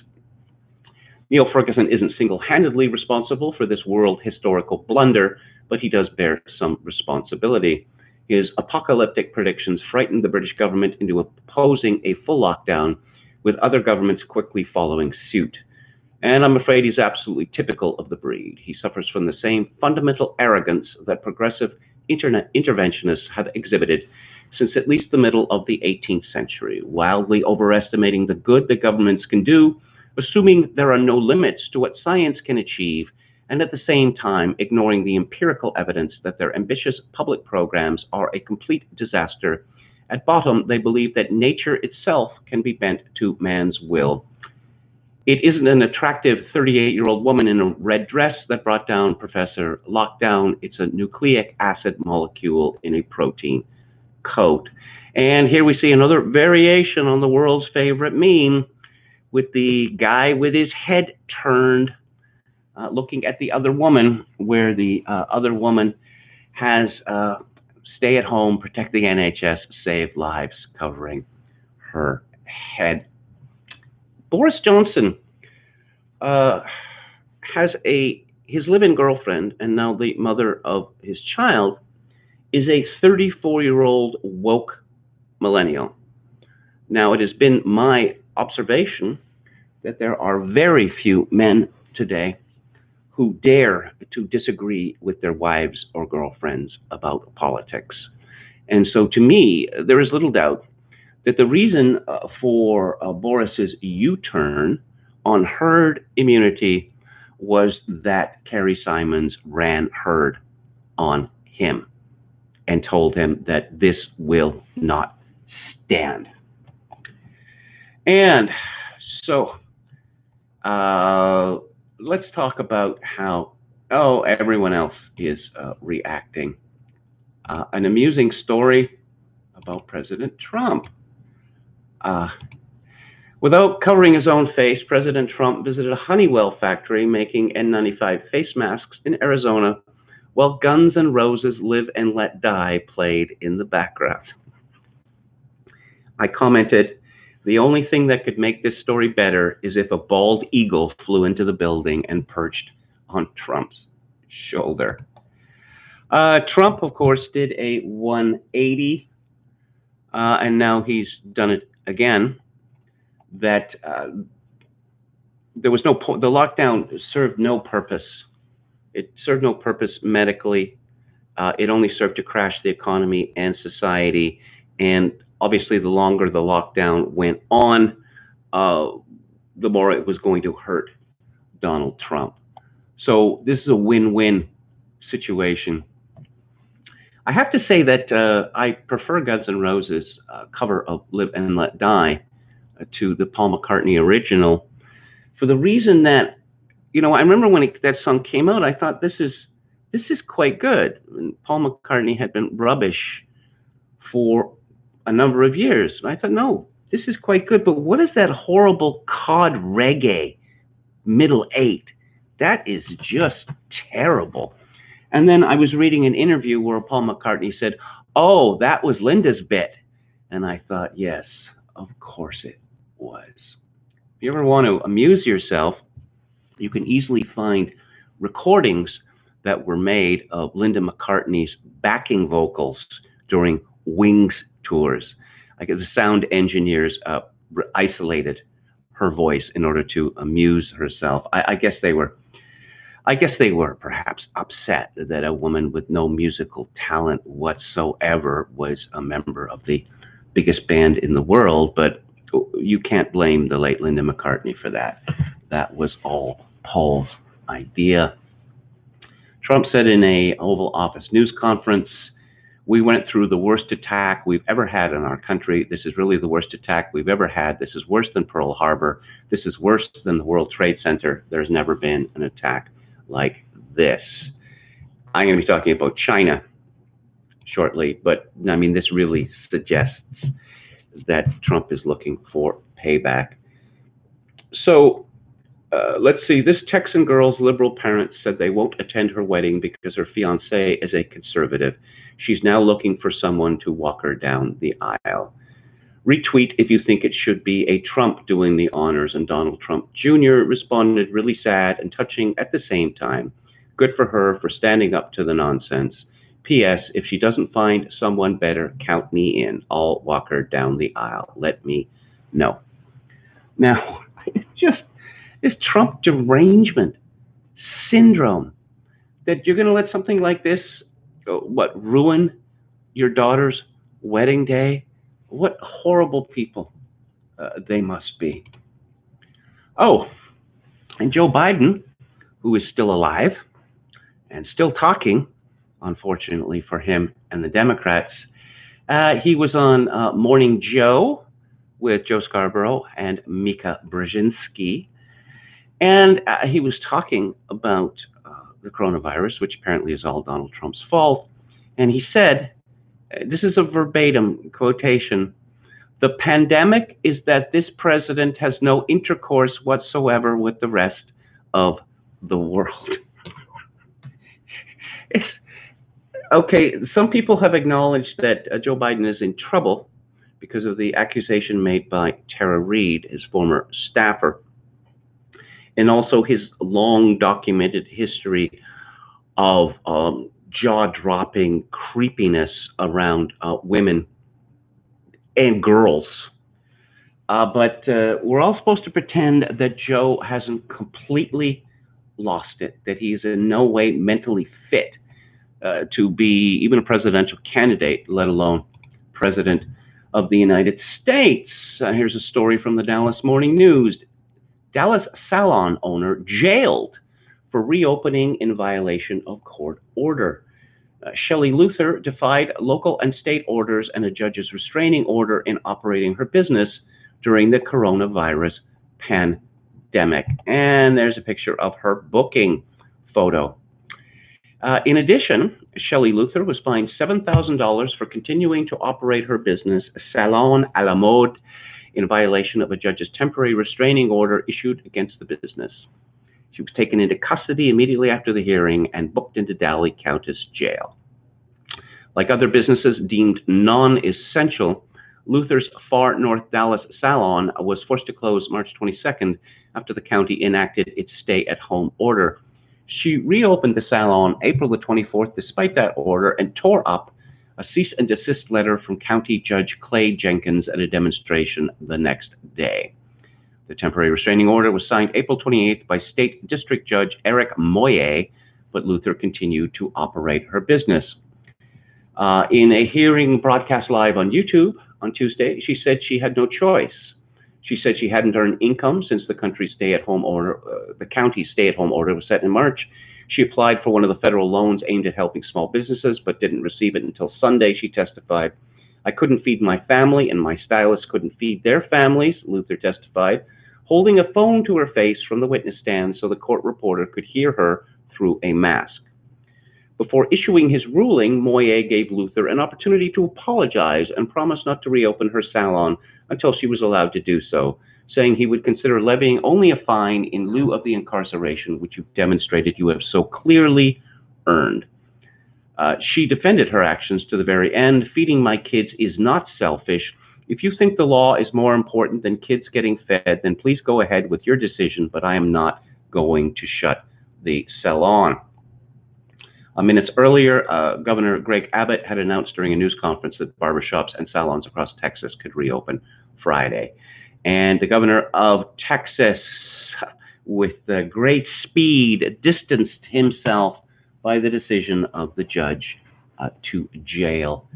Neil Ferguson isn't single-handedly responsible for this world historical blunder, but he does bear some responsibility. His apocalyptic predictions frightened the British government into opposing a full lockdown, with other governments quickly following suit. And I'm afraid he's absolutely typical of the breed. He suffers from the same fundamental arrogance that progressive interventionists have exhibited since at least the middle of the 18th century, wildly overestimating the good that governments can do, assuming there are no limits to what science can achieve, and at the same time ignoring the empirical evidence that their ambitious public programs are a complete disaster. At bottom, they believe that nature itself can be bent to man's will. It isn't an attractive 38-year-old woman in a red dress that brought down Professor Lockdown. It's a nucleic acid molecule in a protein coat. And here we see another variation on the world's favorite meme with the guy with his head turned, looking at the other woman, where the other woman has stay at home, protect the NHS, save lives, covering her head. Boris Johnson has his live-in girlfriend, and now the mother of his child, is a 34-year-old woke millennial. Now, it has been my observation that there are very few men today who dare to disagree with their wives or girlfriends about politics. And so to me, there is little doubt that the reason for Boris's U-turn on herd immunity was that Carrie Simons ran herd on him and told him that this will not stand. And so let's talk about how everyone else is reacting. An amusing story about President Trump. Without covering his own face, President Trump visited a Honeywell factory making N95 face masks in Arizona, while Guns N' Roses' Live and Let Die played in the background. I commented, the only thing that could make this story better is if a bald eagle flew into the building and perched on Trump's shoulder. Trump, of course, did a 180, and now he's done it again. That there was no the lockdown served no purpose. It served no purpose medically. It only served to crash the economy and society. And obviously, the longer the lockdown went on, the more it was going to hurt Donald Trump. So this is a win-win situation. I have to say that I prefer Guns N' Roses' cover of Live and Let Die to the Paul McCartney original, for the reason that, you know, I remember when that song came out, I thought this is quite good. And Paul McCartney had been rubbish for a number of years. And I thought, no, this is quite good. But what is that horrible cod reggae middle eight. That is just terrible. And then I was reading an interview where Paul McCartney said, "Oh, that was Linda's bit." And I thought, yes, of course it was. If you ever want to amuse yourself, you can easily find recordings that were made of Linda McCartney's backing vocals during Wings tours. Like the sound engineers isolated her voice in order to amuse herself. I guess they were perhaps upset that a woman with no musical talent whatsoever was a member of the biggest band in the world, but you can't blame the late Linda McCartney for that. That was all Paul's idea. Trump said in a Oval Office news conference, "We went through the worst attack we've ever had in our country. This is really the worst attack we've ever had. This is worse than Pearl Harbor. This is worse than the World Trade Center. There's never been an attack like this." I'm going to be talking about China shortly, but I mean, this really suggests that Trump is looking for payback. So let's see, this Texan girl's liberal parents said they won't attend her wedding because her fiance is a conservative. She's now looking for someone to walk her down the aisle. Retweet if you think it should be a Trump doing the honors. And Donald Trump Jr. responded, "Really sad and touching at the same time. Good for her for standing up to the nonsense. P.S. If she doesn't find someone better, count me in. I'll walk her down the aisle. Let me know." Now, it's just this Trump derangement syndrome that you're going to let something like this, ruin your daughter's wedding day? What horrible people they must be. Oh, and Joe Biden, who is still alive and still talking, unfortunately for him and the Democrats, he was on Morning Joe with Joe Scarborough and Mika Brzezinski, and he was talking about the coronavirus, which apparently is all Donald Trump's fault, and he said, this is a verbatim quotation, "The pandemic is that this president has no intercourse whatsoever with the rest of the world." Okay, some people have acknowledged that Joe Biden is in trouble because of the accusation made by Tara Reid, his former staffer, and also his long documented history of jaw-dropping creepiness around women and girls. But we're all supposed to pretend that Joe hasn't completely lost it, that he is in no way mentally fit to be even a presidential candidate, let alone president of the United States. Here's a story from the Dallas Morning News. Dallas salon owner jailed for reopening in violation of court order. Shelley Luther defied local and state orders and a judge's restraining order in operating her business during the coronavirus pandemic. And there's a picture of her booking photo. In addition, Shelley Luther was fined $7,000 for continuing to operate her business, Salon à la Mode, in violation of a judge's temporary restraining order issued against the business. She was taken into custody immediately after the hearing and booked into Daly Countess Jail. Like other businesses deemed non-essential, Luther's Far North Dallas salon was forced to close March 22nd after the county enacted its stay-at-home order. She reopened the salon April the 24th despite that order and tore up a cease and desist letter from County Judge Clay Jenkins at a demonstration the next day. The temporary restraining order was signed April 28th by State District Judge Eric Moye, but Luther continued to operate her business. In a hearing broadcast live on YouTube on Tuesday, she said she had no choice. She said she hadn't earned income since the county's stay-at-home order was set in March. She applied for one of the federal loans aimed at helping small businesses, but didn't receive it until Sunday, she testified. "I couldn't feed my family, and my stylists couldn't feed their families," Luther testified, holding a phone to her face from the witness stand so the court reporter could hear her through a mask. Before issuing his ruling, Moye gave Luther an opportunity to apologize and promise not to reopen her salon until she was allowed to do so. saying he would consider levying only a fine in lieu of the incarceration, which you've demonstrated you have so clearly earned. She defended her actions to the very end. Feeding my kids is not selfish. If you think the law is more important than kids getting fed, then please go ahead with your decision, but I am not going to shut the salon. Minutes earlier, Governor Greg Abbott had announced during a news conference that barbershops and salons across Texas could reopen Friday. And the governor of Texas, with great speed, distanced himself by the decision of the judge to jail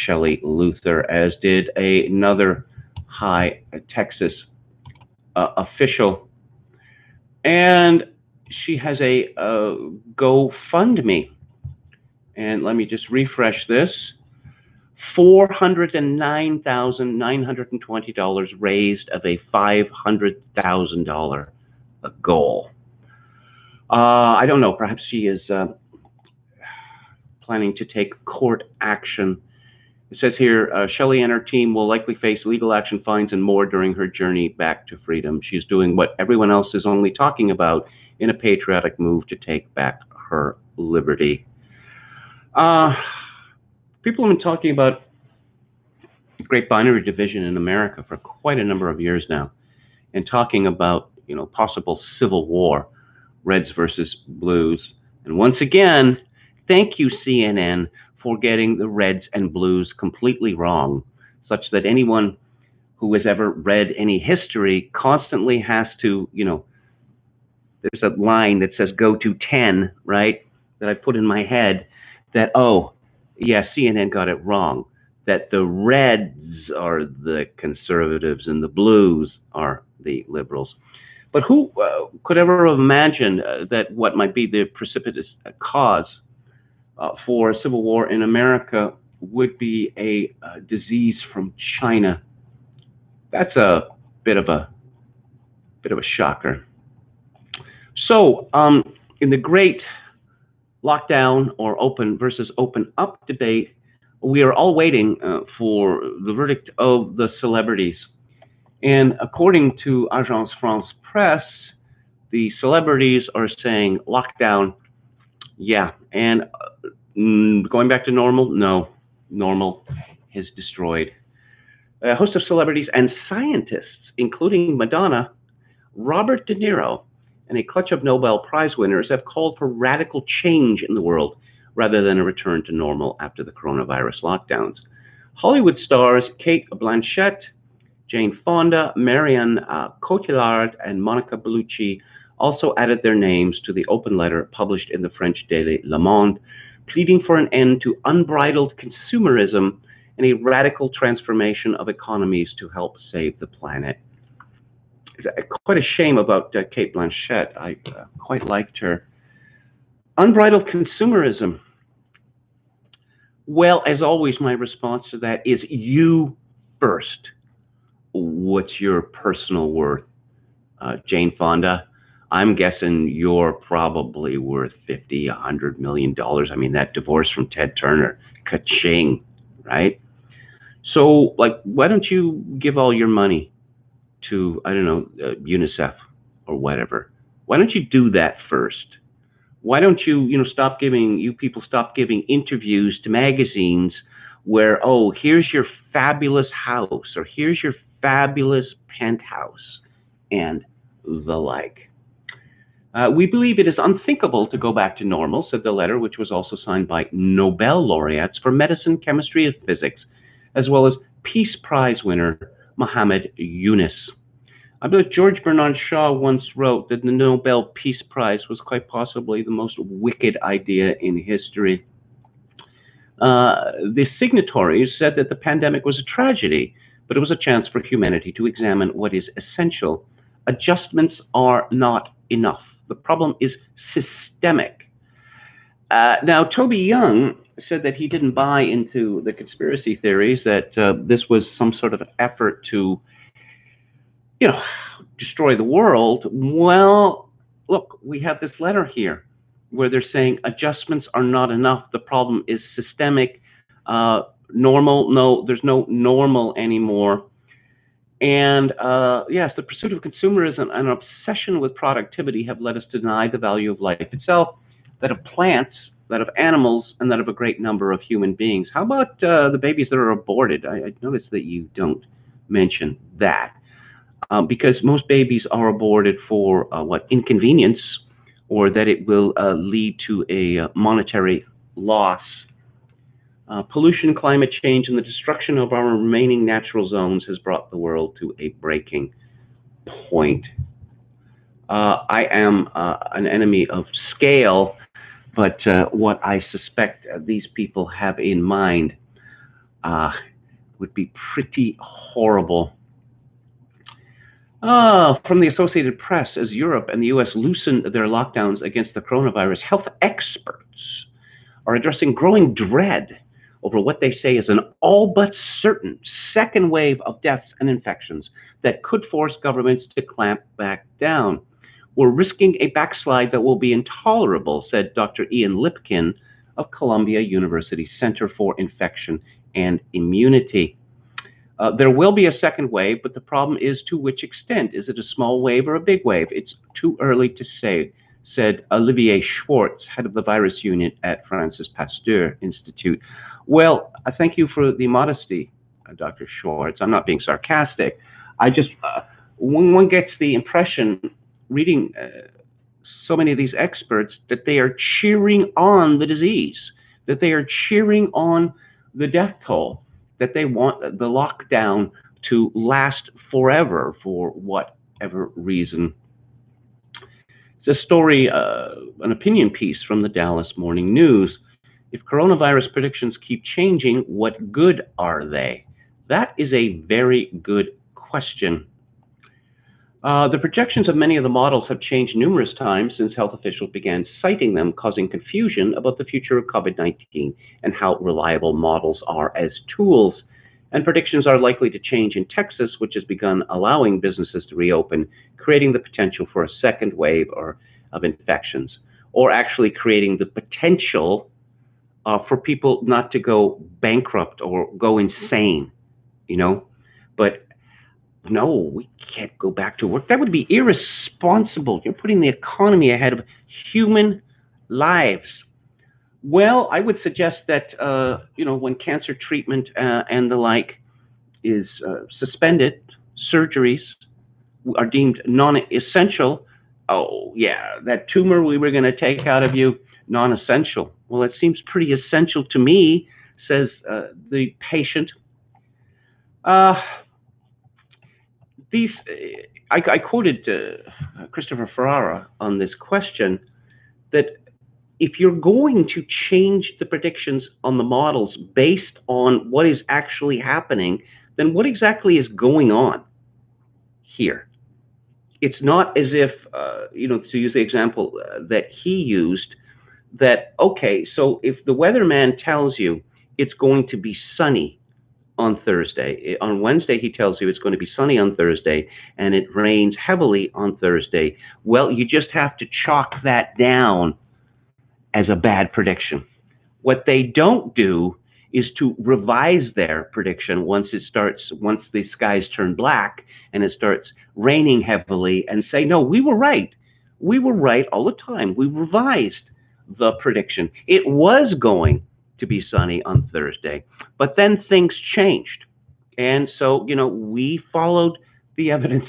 Shelley Luther, as did another high Texas official. And she has a GoFundMe. And let me just refresh this. $409,920 raised of a $500,000 goal. I don't know, perhaps she is planning to take court action. It says here, Shelley and her team will likely face legal action, fines, and more during her journey back to freedom. She's doing what everyone else is only talking about in a patriotic move to take back her liberty. People have been talking about the great binary division in America for quite a number of years now, and talking about, possible civil war, reds versus blues. And once again, thank you, CNN, for getting the reds and blues completely wrong, such that anyone who has ever read any history constantly has to, there's a line that says go to 10, right, that I put in my head, that, oh, yeah, CNN got it wrong, that the reds are the conservatives and the blues are the liberals. But who could ever have imagined that what might be the precipitous cause for a civil war in America would be a disease from China? That's a bit of a shocker. So, in the great lockdown or open versus open up debate, we are all waiting for the verdict of the celebrities. And according to Agence France Presse, the celebrities are saying lockdown, yeah, and going back to normal, no, normal is destroyed. A host of celebrities and scientists, including Madonna, Robert De Niro, and a clutch of Nobel Prize winners have called for radical change in the world rather than a return to normal after the coronavirus lockdowns. Hollywood stars Cate Blanchett, Jane Fonda, Marion Cotillard, and Monica Bellucci also added their names to the open letter published in the French daily Le Monde, pleading for an end to unbridled consumerism and a radical transformation of economies to help save the planet. Quite a shame about Cate Blanchett. I quite liked her. Unbridled consumerism. Well, as always, my response to that is you first. What's your personal worth? Jane Fonda, I'm guessing you're probably worth $50, $100 million. I mean, that divorce from Ted Turner, ka-ching, right? So, why don't you give all your money to, I don't know, UNICEF or whatever? Why don't you do that first? Why don't you, stop giving interviews to magazines where, oh, here's your fabulous house, or here's your fabulous penthouse, and the like. We believe it is unthinkable to go back to normal, said the letter, which was also signed by Nobel laureates for medicine, chemistry, and physics, as well as Peace Prize winner Muhammad Yunus. I believe George Bernard Shaw once wrote that the Nobel Peace Prize was quite possibly the most wicked idea in history. The signatories said that the pandemic was a tragedy, but it was a chance for humanity to examine what is essential. Adjustments are not enough. The problem is systemic. Now, Toby Young said that he didn't buy into the conspiracy theories, that this was some sort of an effort to, destroy the world. Well, look, we have this letter here where they're saying adjustments are not enough. The problem is systemic. Normal, no, there's no normal anymore. And yes, the pursuit of consumerism and an obsession with productivity have led us to deny the value of life itself, that of plants, that of animals, and that of a great number of human beings. How about the babies that are aborted? I noticed that you don't mention that. Because most babies are aborted for what, inconvenience, or that it will lead to a monetary loss. Pollution, climate change, and the destruction of our remaining natural zones has brought the world to a breaking point. I am an enemy of scale, but what I suspect these people have in mind would be pretty horrible. From the Associated Press, as Europe and the US loosen their lockdowns against the coronavirus, health experts are addressing growing dread over what they say is an all but certain second wave of deaths and infections that could force governments to clamp back down. We're risking a backslide that will be intolerable, said Dr. Ian Lipkin of Columbia University Center for Infection and Immunity. There will be a second wave, but the problem is to which extent? Is it a small wave or a big wave? It's too early to say, said Olivier Schwartz, head of the virus unit at Francis Pasteur Institute. Well, thank you for the modesty, Dr. Schwartz. I'm not being sarcastic. I just, when one gets the impression, reading so many of these experts, that they are cheering on the disease, that they are cheering on the death toll, that they want the lockdown to last forever for whatever reason. It's a story, an opinion piece from the Dallas Morning News. If coronavirus predictions keep changing, what good are they? That is a very good question. The projections of many of the models have changed numerous times since health officials began citing them, causing confusion about the future of COVID-19 and how reliable models are as tools. And predictions are likely to change in Texas, which has begun allowing businesses to reopen, creating the potential for a second wave of infections, or actually creating the potential for people not to go bankrupt or go insane, you know. But no, we can't go back to work. That would be irresponsible. You're putting the economy ahead of human lives. Well, I would suggest that, when cancer treatment and the like is suspended, surgeries are deemed non-essential. Oh, yeah, that tumor we were going to take out of you, non-essential. Well, it seems pretty essential to me, says the patient. I quoted Christopher Ferrara on this question, that if you're going to change the predictions on the models based on what is actually happening, then what exactly is going on here? It's not as if, to use the example that he used, that, okay, so if the weatherman tells you it's going to be sunny on Thursday, on Wednesday he tells you it's going to be sunny on Thursday and it rains heavily on Thursday, well, you just have to chalk that down as a bad prediction. What they don't do is to revise their prediction once the skies turn black and it starts raining heavily, and say, no, we were right. We were right all the time. We revised the prediction. It was going to be sunny on Thursday, but then things changed. And so, we followed the evidence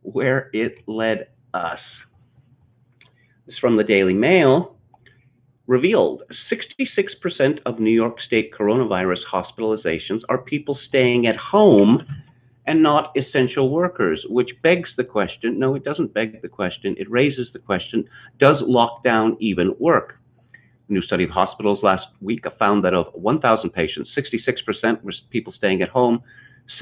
where it led us. This is from the Daily Mail. Revealed 66% of New York State coronavirus hospitalizations are people staying at home and not essential workers, which begs the question. No, it doesn't beg the question. It raises the question, does lockdown even work? A new study of hospitals last week found that of 1,000 patients, 66% were people staying at home,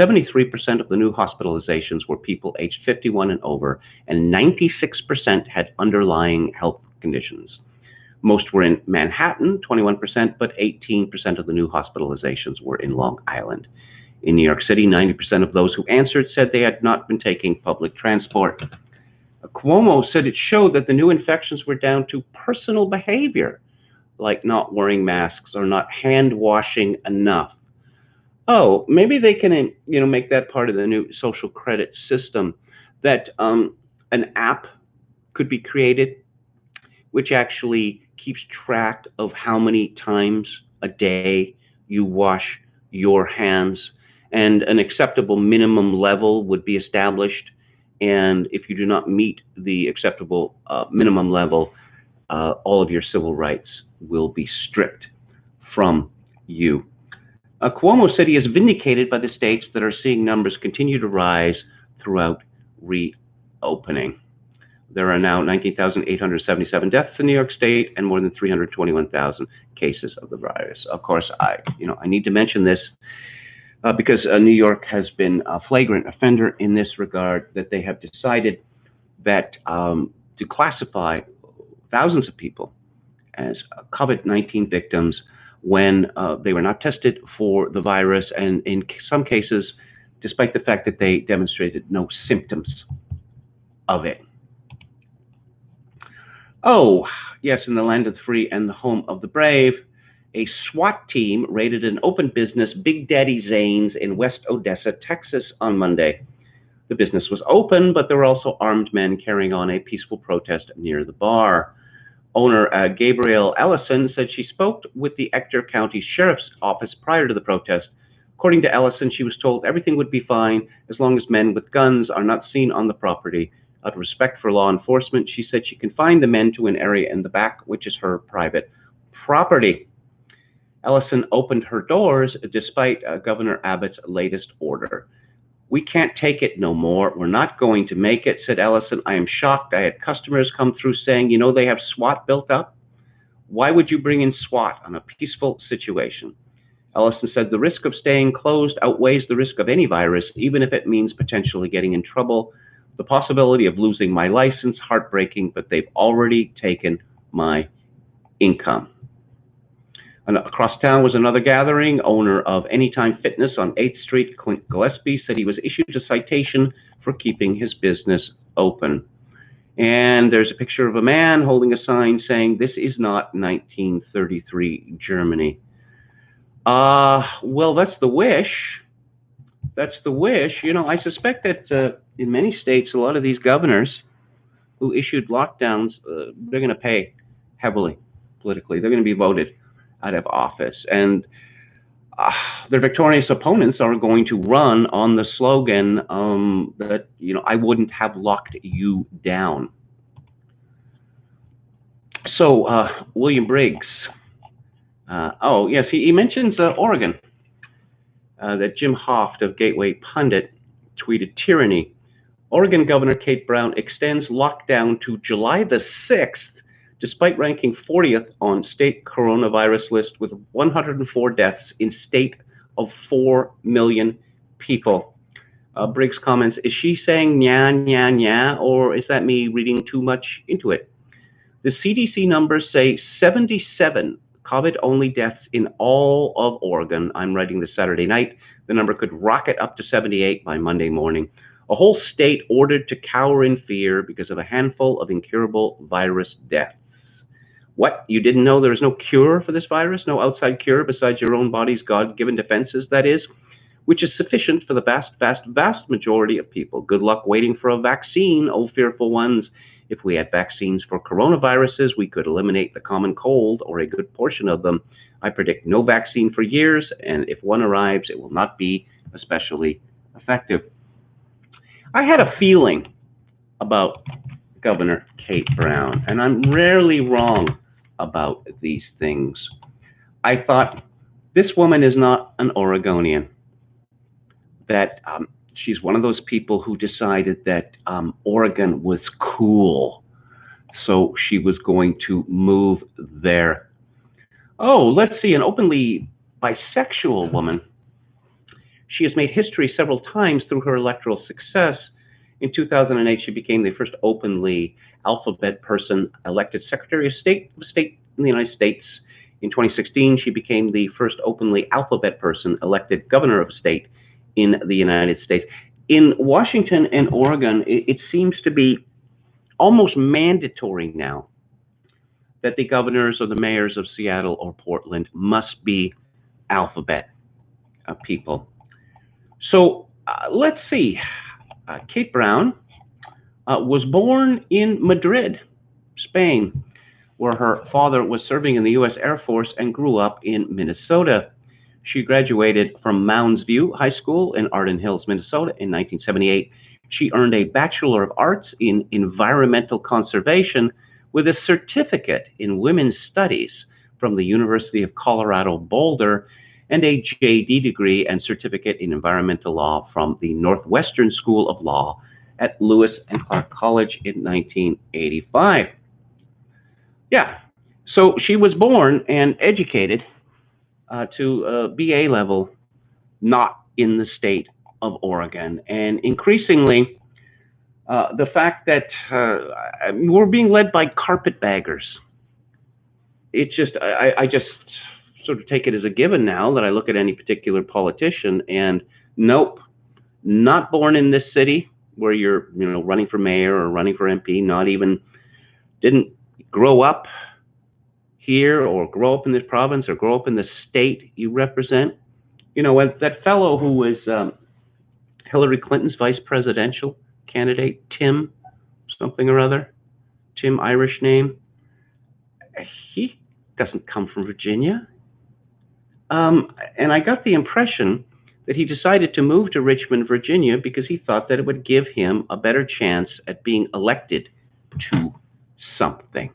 73% of the new hospitalizations were people aged 51 and over, and 96% had underlying health conditions. Most were in Manhattan, 21%, but 18% of the new hospitalizations were in Long Island. In New York City, 90% of those who answered said they had not been taking public transport. Cuomo said it showed that the new infections were down to personal behavior, like not wearing masks or not hand washing enough. Oh, maybe they can, make that part of the new social credit system, that an app could be created which actually keeps track of how many times a day you wash your hands, and an acceptable minimum level would be established. And if you do not meet the acceptable minimum level, all of your civil rights will be stripped from you. Cuomo said he is vindicated by the states that are seeing numbers continue to rise throughout reopening. There are now 19,877 deaths in New York State and more than 321,000 cases of the virus. Of course, I need to mention this because New York has been a flagrant offender in this regard, that they have decided that to classify thousands of people as COVID-19 victims when they were not tested for the virus, and in some cases, despite the fact that they demonstrated no symptoms of it. Oh, yes, in the land of the free and the home of the brave, a SWAT team raided an open business, Big Daddy Zane's, in West Odessa, Texas, on Monday. The business was open, but there were also armed men carrying on a peaceful protest near the bar. Owner Gabrielle Ellison said she spoke with the Ector County Sheriff's Office prior to the protest. According to Ellison, she was told everything would be fine as long as men with guns are not seen on the property. Out of respect for law enforcement, she said she confined the men to an area in the back, which is her private property. Ellison opened her doors despite Governor Abbott's latest order. "We can't take it no more. We're not going to make it," said Ellison. "I am shocked. I had customers come through saying, they have SWAT built up. Why would you bring in SWAT on a peaceful situation?" Ellison said the risk of staying closed outweighs the risk of any virus, even if it means potentially getting in trouble. The possibility of losing my license, heartbreaking, but they've already taken my income. And across town was another gathering. Owner of Anytime Fitness on 8th Street, Clint Gillespie, said he was issued a citation for keeping his business open. And there's a picture of a man holding a sign saying, "This is not 1933 Germany." Well, that's the wish. That's the wish. I suspect that in many states, a lot of these governors who issued lockdowns, they're going to pay heavily politically. They're going to be voted out of office. And their victorious opponents are going to run on the slogan that, I wouldn't have locked you down. So, William Briggs. Oh, yes, he mentions Oregon. That Jim Hoft of Gateway Pundit tweeted, "Tyranny. Oregon Governor Kate Brown extends lockdown to July the 6th, despite ranking 40th on state coronavirus list with 104 deaths in state of 4 million people." Briggs comments, "Is she saying nya, nya, nya, or is that me reading too much into it?" The CDC numbers say 77 COVID-only deaths in all of Oregon. I'm writing this Saturday night. The number could rocket up to 78 by Monday morning. A whole state ordered to cower in fear because of a handful of incurable virus deaths. What? You didn't know there is no cure for this virus? No outside cure besides your own body's God-given defenses, that is, which is sufficient for the vast, vast, vast majority of people. Good luck waiting for a vaccine, oh fearful ones. If we had vaccines for coronaviruses, we could eliminate the common cold or a good portion of them. I predict no vaccine for years, and if one arrives, it will not be especially effective. I had a feeling about Governor Kate Brown, and I'm rarely wrong about these things. I thought, this woman is not an Oregonian, that she's one of those people who decided that Oregon was cool, so she was going to move there. Oh, let's see, an openly bisexual woman. She has made history several times through her electoral success. In 2008, she became the first openly alphabet person elected Secretary of State in the United States. In 2016, she became the first openly alphabet person elected governor of a state in the United States. In Washington and Oregon, it seems to be almost mandatory now that the governors or the mayors of Seattle or Portland must be alphabet. people. So let's see. Kate Brown was born in Madrid, Spain, where her father was serving in the U.S. Air Force and grew up in Minnesota. She graduated from Mounds View High School in Arden Hills, Minnesota in 1978. She earned a Bachelor of Arts in Environmental Conservation with a certificate in Women's Studies from the University of Colorado Boulder and a JD degree and certificate in Environmental Law from the Northwestern School of Law at Lewis and Clark College in 1985. Yeah, so she was born and educated to BA level, not in the state of Oregon. And increasingly, the fact that we're being led by carpetbaggers. It just, I just sort of take it as a given now that I look at any particular politician and nope, not born in this city where you're, running for mayor or running for MP, not even, didn't grow up here or grow up in this province or grow up in the state you represent. That fellow who was Hillary Clinton's vice presidential candidate, Tim something or other, Tim Irish name, he doesn't come from Virginia. And I got the impression that he decided to move to Richmond, Virginia, because he thought that it would give him a better chance at being elected to something.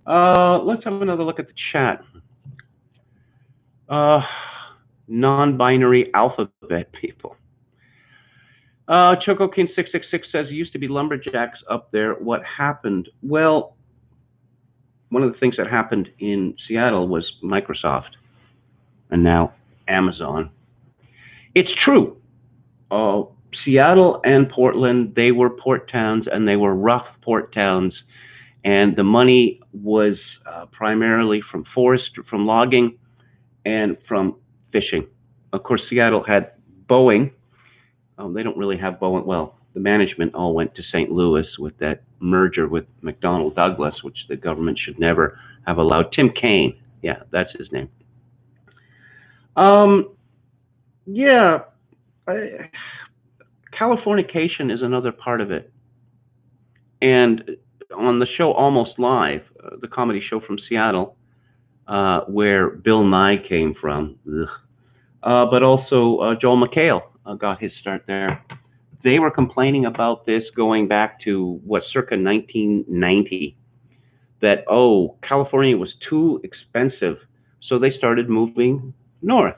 Let's have another look at the chat. Non-binary alphabet people. ChocoKing666 says, used to be lumberjacks up there. What happened? Well, one of the things that happened in Seattle was Microsoft, and now Amazon. It's true. Seattle and Portland, they were port towns, and they were rough port towns, and the money was primarily from from logging, and from fishing. Of course, Seattle had Boeing. They don't really have Boeing. Well, the management all went to St. Louis with that merger with McDonnell Douglas, which the government should never have allowed. Tim Kaine, yeah, that's his name. Californication is another part of it. And on the show Almost Live, the comedy show from Seattle, where Bill Nye came from, but also Joel McHale got his start there. They were complaining about this going back to, circa 1990, that, California was too expensive, so they started moving north.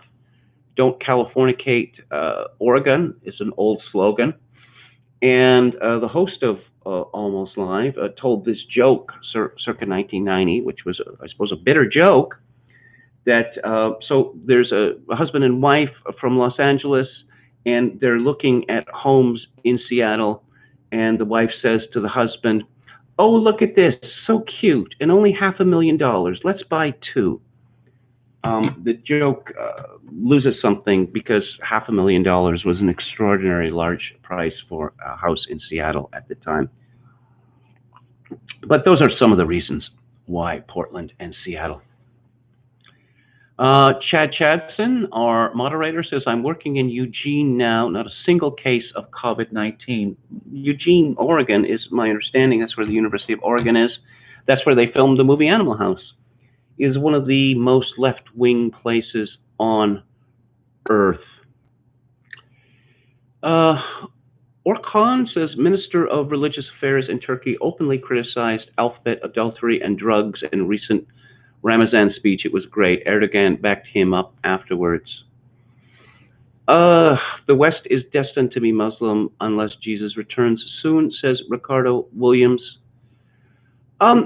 Don't Californicate Oregon is an old slogan. And the host of Almost Live told this joke circa 1990, which was, I suppose, a bitter joke, that so there's a husband and wife from Los Angeles, and they're looking at homes in Seattle, and the wife says to the husband, "Oh, look at this, so cute, and only $500,000. Let's buy two." The joke loses something because $500,000 was an extraordinarily large price for a house in Seattle at the time. But those are some of the reasons why Portland and Seattle. Chad Chadson, our moderator, says, I'm working in Eugene now, not a single case of COVID-19. Eugene, Oregon is my understanding. That's where the University of Oregon is. That's where they filmed the movie Animal House. Is one of the most left-wing places on earth. Orkhan says, Minister of Religious Affairs in Turkey openly criticized alphabet, adultery, and drugs in recent Ramazan speech. It was great. Erdogan backed him up afterwards. The West is destined to be Muslim unless Jesus returns soon, says Ricardo Williams.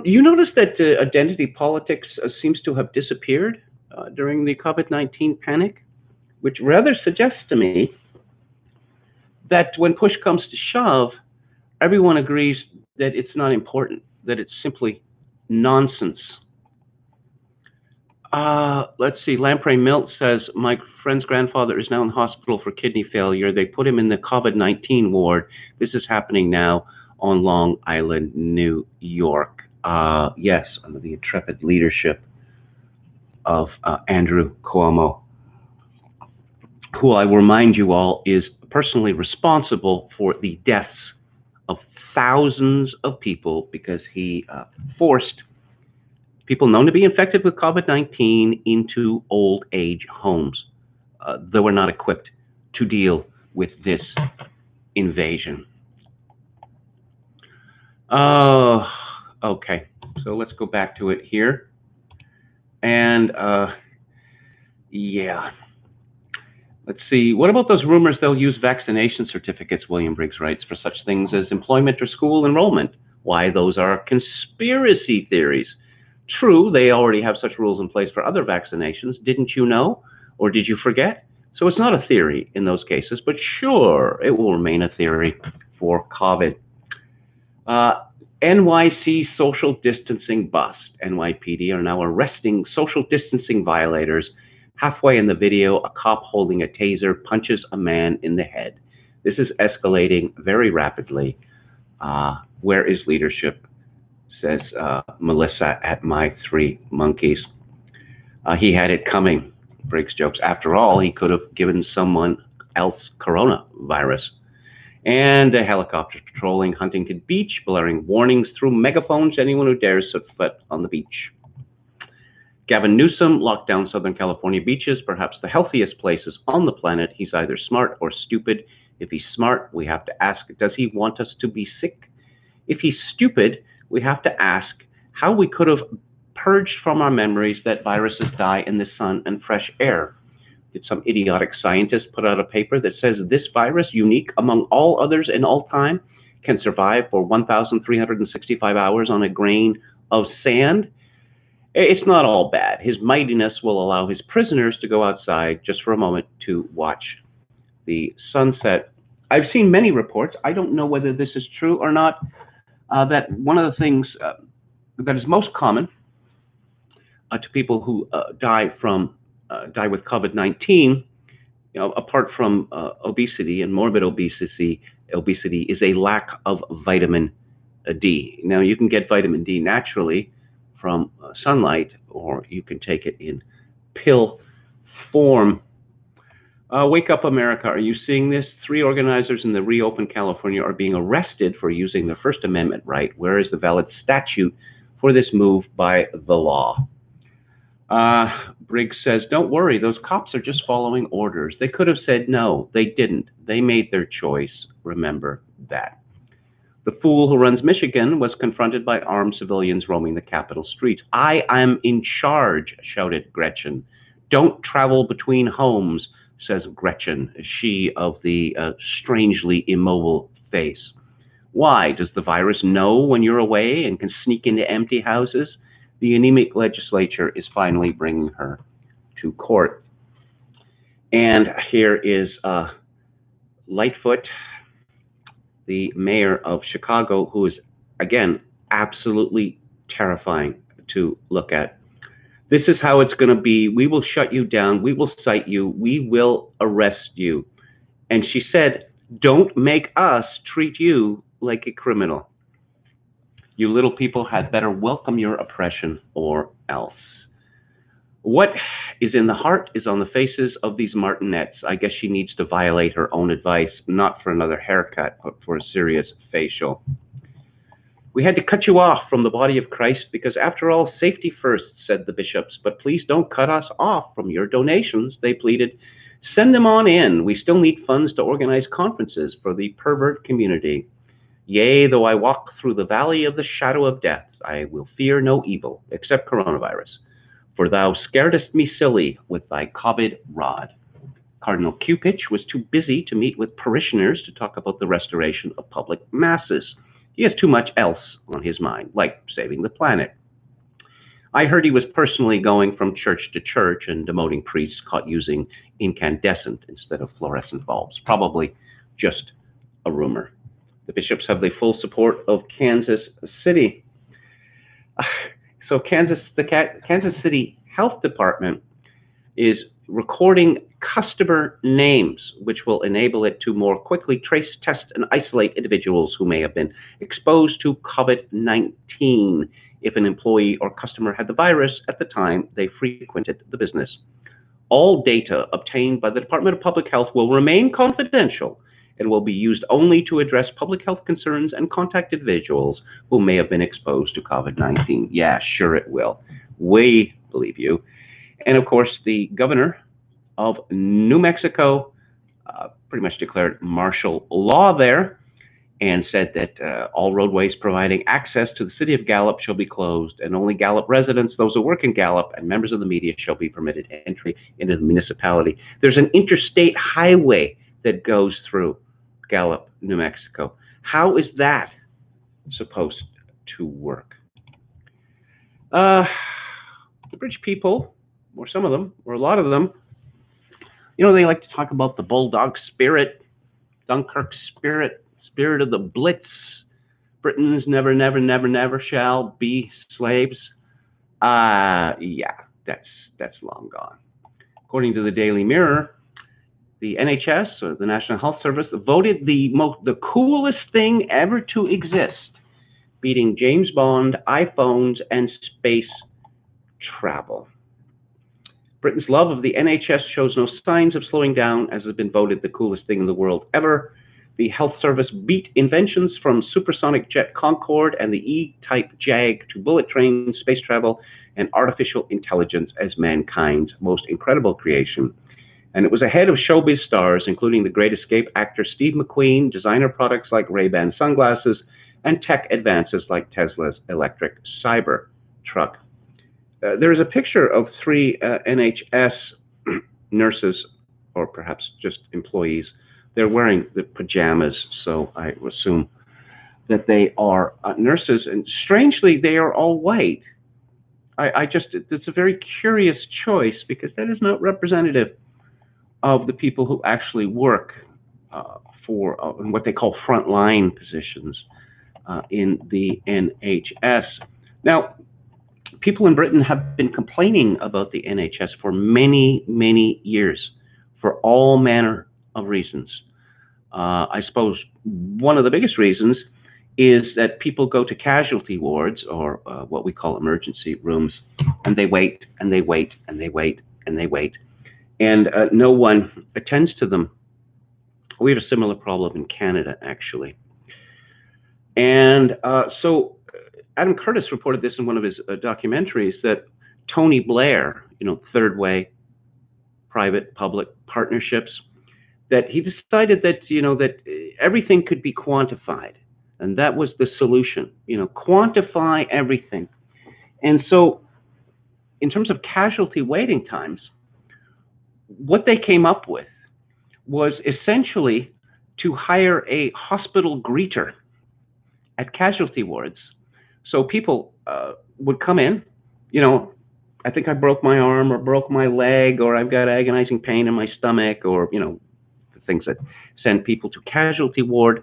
You notice that identity politics seems to have disappeared during the COVID-19 panic, which rather suggests to me that when push comes to shove, everyone agrees that it's not important, that it's simply nonsense. Let's see, Lamprey Milt says, my friend's grandfather is now in the hospital for kidney failure. They put him in the COVID-19 ward. This is happening now on Long Island, New York. Yes, under the intrepid leadership of Andrew Cuomo. who I will remind you all is personally responsible for the deaths of thousands of people because he forced people known to be infected with COVID-19 into old age homes that were not equipped to deal with this invasion. Okay, so let's go back to it here. And yeah, let's see. What about those rumors they'll use vaccination certificates, William Briggs writes, for such things as employment or school enrollment? Why, those are conspiracy theories. True, they already have such rules in place for other vaccinations. Didn't you know? Or did you forget? So it's not a theory in those cases, but sure, it will remain a theory for COVID. NYC social distancing bust. NYPD are now arresting social distancing violators. Halfway in the video, a cop holding a taser punches a man in the head. This is escalating very rapidly. Where is leadership? Says Melissa at My Three Monkeys. He had it coming, Briggs jokes. After all, he could have given someone else coronavirus. And a helicopter patrolling Huntington Beach, blaring warnings through megaphones to anyone who dares set foot on the beach. Gavin Newsom locked down Southern California beaches, perhaps the healthiest places on the planet. He's either smart or stupid. If he's smart, we have to ask, does he want us to be sick? If he's stupid, we have to ask how we could have purged from our memories that viruses die in the sun and fresh air. Did some idiotic scientist put out a paper that says this virus, unique among all others in all time, can survive for 1,365 hours on a grain of sand? It's not all bad. His mightiness will allow his prisoners to go outside just for a moment to watch the sunset. I've seen many reports, I don't know whether this is true or not, that one of the things that is most common to people who die with COVID-19, apart from obesity and morbid obesity is a lack of vitamin D. Now, you can get vitamin D naturally from sunlight, or you can take it in pill form. Wake up, America. Are you seeing this? 3 organizers in the Reopen California are being arrested for using their First Amendment right. Where is the valid statute for this move by the law? Briggs says, don't worry, those cops are just following orders. They could have said no. They didn't. They made their choice. Remember that. The fool who runs Michigan was confronted by armed civilians roaming the Capitol streets. I am in charge, shouted Gretchen. Don't travel between homes, says Gretchen, she of the strangely immobile face. Why? Does the virus know when you're away and can sneak into empty houses? The anemic legislature is finally bringing her to court. And here is Lightfoot, the mayor of Chicago, who is, again, absolutely terrifying to look at. This is how it's going to be. We will shut you down. We will cite you. We will arrest you. And she said, don't make us treat you like a criminal. You little people had better welcome your oppression or else. What is in the heart is on the faces of these martinets. I guess she needs to violate her own advice, not for another haircut, but for a serious facial. We had to cut you off from the body of Christ because, after all, safety first, said the bishops. But please don't cut us off from your donations, they pleaded. Send them on in. We still need funds to organize conferences for the pervert community. Yea, though I walk through the valley of the shadow of death, I will fear no evil, except coronavirus. For thou scaredest me silly with thy COVID rod. Cardinal Cupich was too busy to meet with parishioners to talk about the restoration of public masses. He has too much else on his mind, like saving the planet. I heard he was personally going from church to church and demoting priests caught using incandescent instead of fluorescent bulbs. Probably just a rumor. The bishops have the full support of Kansas City. So the Kansas City Health Department is recording customer names, which will enable it to more quickly trace, test, and isolate individuals who may have been exposed to COVID-19 if an employee or customer had the virus at the time they frequented the business. All data obtained by the Department of Public Health will remain confidential and will be used only to address public health concerns and contact individuals who may have been exposed to COVID-19. Yeah, sure it will. We believe you. And of course, the governor of New Mexico pretty much declared martial law there and said that all roadways providing access to the city of Gallup shall be closed, and only Gallup residents, those who work in Gallup, and members of the media shall be permitted entry into the municipality. There's an interstate highway that goes through Gallup, New Mexico. How is that supposed to work? The British people, or some of them, or a lot of them, you know, they like to talk about the Bulldog spirit, Dunkirk spirit, spirit of the Blitz. Britons never, never, never, never shall be slaves. Yeah, that's long gone. According to the Daily Mirror, the NHS, or the National Health Service, voted the coolest thing ever to exist, beating James Bond, iPhones, and space travel. Britain's love of the NHS shows no signs of slowing down, as has been voted the coolest thing in the world ever. The health service beat inventions from supersonic jet Concorde and the E-type Jag to bullet trains, space travel, and artificial intelligence as mankind's most incredible creation. And it was ahead of showbiz stars, including the Great Escape actor Steve McQueen, designer products like Ray-Ban sunglasses, and tech advances like Tesla's electric Cybertruck. There is a picture of three NHS nurses, or perhaps just employees. They're wearing the pajamas, so I assume that they are nurses. And strangely, they are all white. It's a very curious choice, because that is not representative of the people who actually work for what they call frontline positions in the NHS. Now, people in Britain have been complaining about the NHS for many, many years, for all manner of reasons. I suppose one of the biggest reasons is that people go to casualty wards, or what we call emergency rooms, and they wait, and they wait, and they wait, and they wait, and no one attends to them. We have a similar problem in Canada, actually. And so Adam Curtis reported this in one of his documentaries, that Tony Blair, you know, third way, private-public partnerships, that he decided that, you know, that everything could be quantified. And that was the solution, you know, quantify everything. And so in terms of casualty waiting times, what they came up with was essentially to hire a hospital greeter at casualty wards. So people would come in, you know, I think I broke my arm or broke my leg, or I've got agonizing pain in my stomach, or, you know, the things that send people to casualty ward.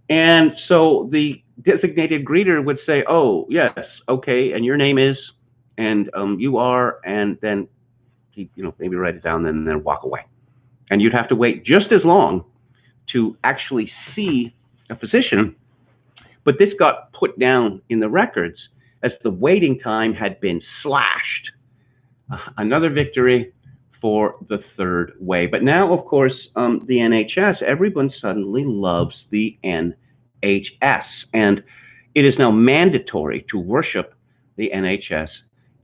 And so the designated greeter would say, oh, yes, okay, and your name is, and you are, and then he, you know, maybe write it down and then walk away. And you'd have to wait just as long to actually see a physician. But this got put down in the records as the waiting time had been slashed. Another victory for the third way. But now, of course, the NHS, everyone suddenly loves the NHS. And it is now mandatory to worship the NHS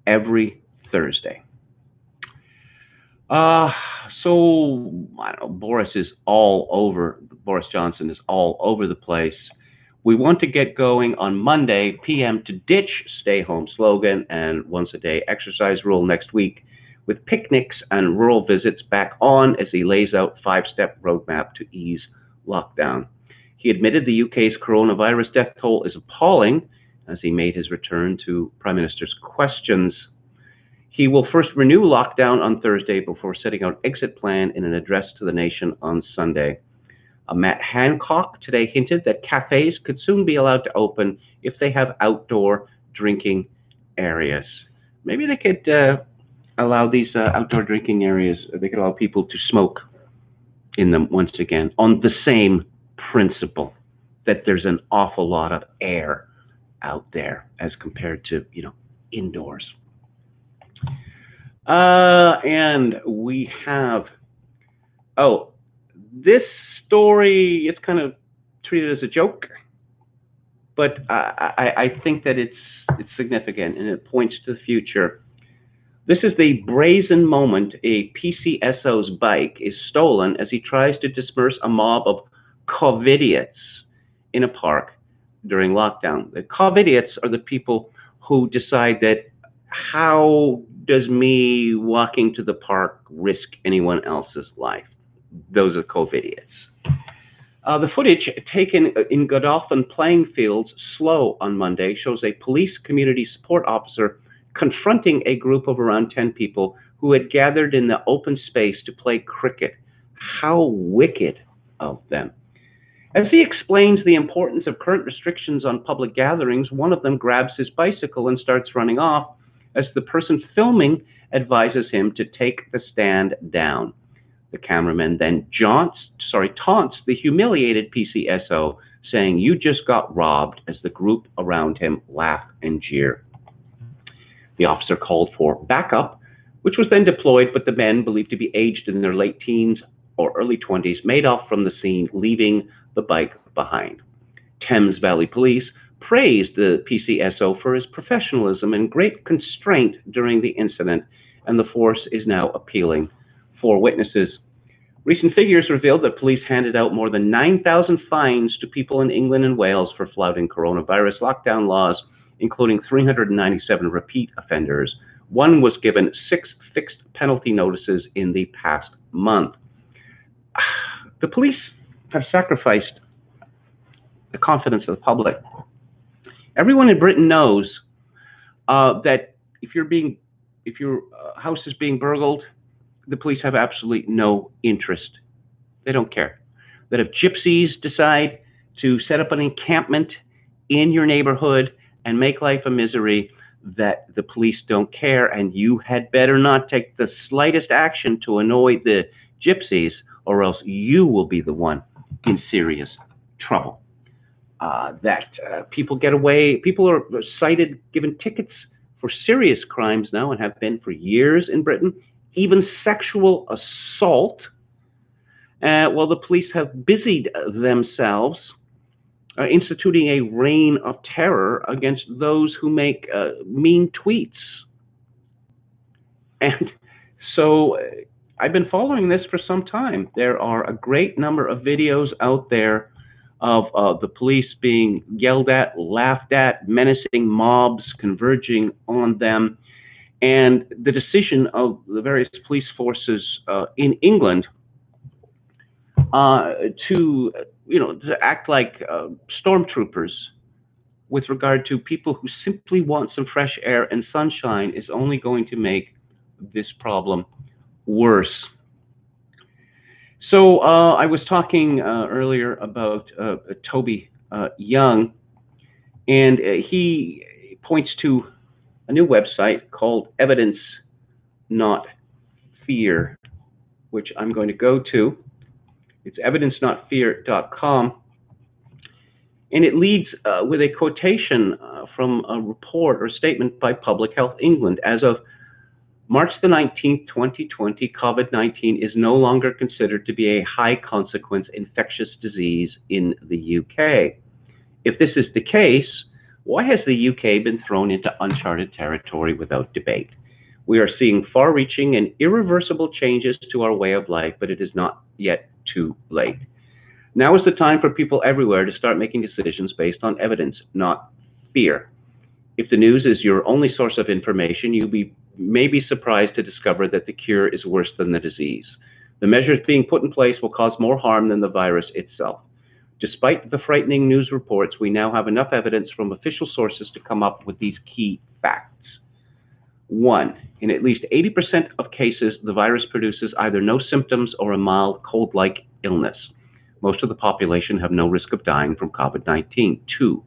every Thursday. So, I don't know, Boris Johnson is all over the place. We want to get going on Monday p.m. to ditch stay-home slogan and once-a-day exercise rule next week, with picnics and rural visits back on as he lays out five-step roadmap to ease lockdown. He admitted the UK's coronavirus death toll is appalling as he made his return to Prime Minister's questions. He will first renew lockdown on Thursday before setting out exit plan in an address to the nation on Sunday. Matt Hancock today hinted that cafes could soon be allowed to open if they have outdoor drinking areas. Maybe they could allow these outdoor drinking areas, they could allow people to smoke in them once again, on the same principle that there's an awful lot of air out there as compared to, you know, indoors. And we have, oh, this story, it's kind of treated as a joke, but I think that it's significant and it points to the future. This is the brazen moment a PCSO's bike is stolen as he tries to disperse a mob of COVIDiots in a park during lockdown. The COVIDiots are the people who decide that how does me walking to the park risk anyone else's life? Those are COVIDiots. The footage taken in Godolphin playing fields slow on Monday shows a police community support officer confronting a group of around 10 people who had gathered in the open space to play cricket. How wicked of them. As he explains the importance of current restrictions on public gatherings, one of them grabs his bicycle and starts running off as the person filming advises him to take the stand down. The cameraman then taunts the humiliated PCSO, saying, "You just got robbed," as the group around him laugh and jeer. The officer called for backup, which was then deployed, but the men, believed to be aged in their late teens or early 20s, made off from the scene, leaving the bike behind. Thames Valley Police praised the PCSO for his professionalism and great constraint during the incident, and the force is now appealing for witnesses. Recent figures revealed that police handed out more than 9,000 fines to people in England and Wales for flouting coronavirus lockdown laws, including 397 repeat offenders. One was given 6 fixed penalty notices in the past month. The police have sacrificed the confidence of the public. Everyone in Britain knows that if your house is being burgled, the police have absolutely no interest. They don't care. That if gypsies decide to set up an encampment in your neighborhood and make life a misery, that the police don't care, and you had better not take the slightest action to annoy the gypsies, or else you will be the one in serious trouble. People get away, people are cited, given tickets for serious crimes now and have been for years in Britain, even sexual assault, while the police have busied themselves instituting a reign of terror against those who make mean tweets. And so I've been following this for some time. There are a great number of videos out there of the police being yelled at, laughed at, menacing mobs converging on them. And the decision of the various police forces in England to act like stormtroopers with regard to people who simply want some fresh air and sunshine is only going to make this problem worse. So I was talking earlier about Toby Young, and he points to a new website called Evidence Not Fear, which I'm going to go to. It's evidencenotfear.com, and it leads with a quotation from a report or statement by Public Health England. As of March the 19th, 2020, COVID-19 is no longer considered to be a high-consequence infectious disease in the UK. If this is the case, why has the UK been thrown into uncharted territory without debate? We are seeing far-reaching and irreversible changes to our way of life, but it is not yet too late. Now is the time for people everywhere to start making decisions based on evidence, not fear. If the news is your only source of information, you may be surprised to discover that the cure is worse than the disease. The measures being put in place will cause more harm than the virus itself. Despite the frightening news reports, we now have enough evidence from official sources to come up with these key facts. 1, in at least 80% of cases, the virus produces either no symptoms or a mild cold-like illness. Most of the population have no risk of dying from COVID-19. 2,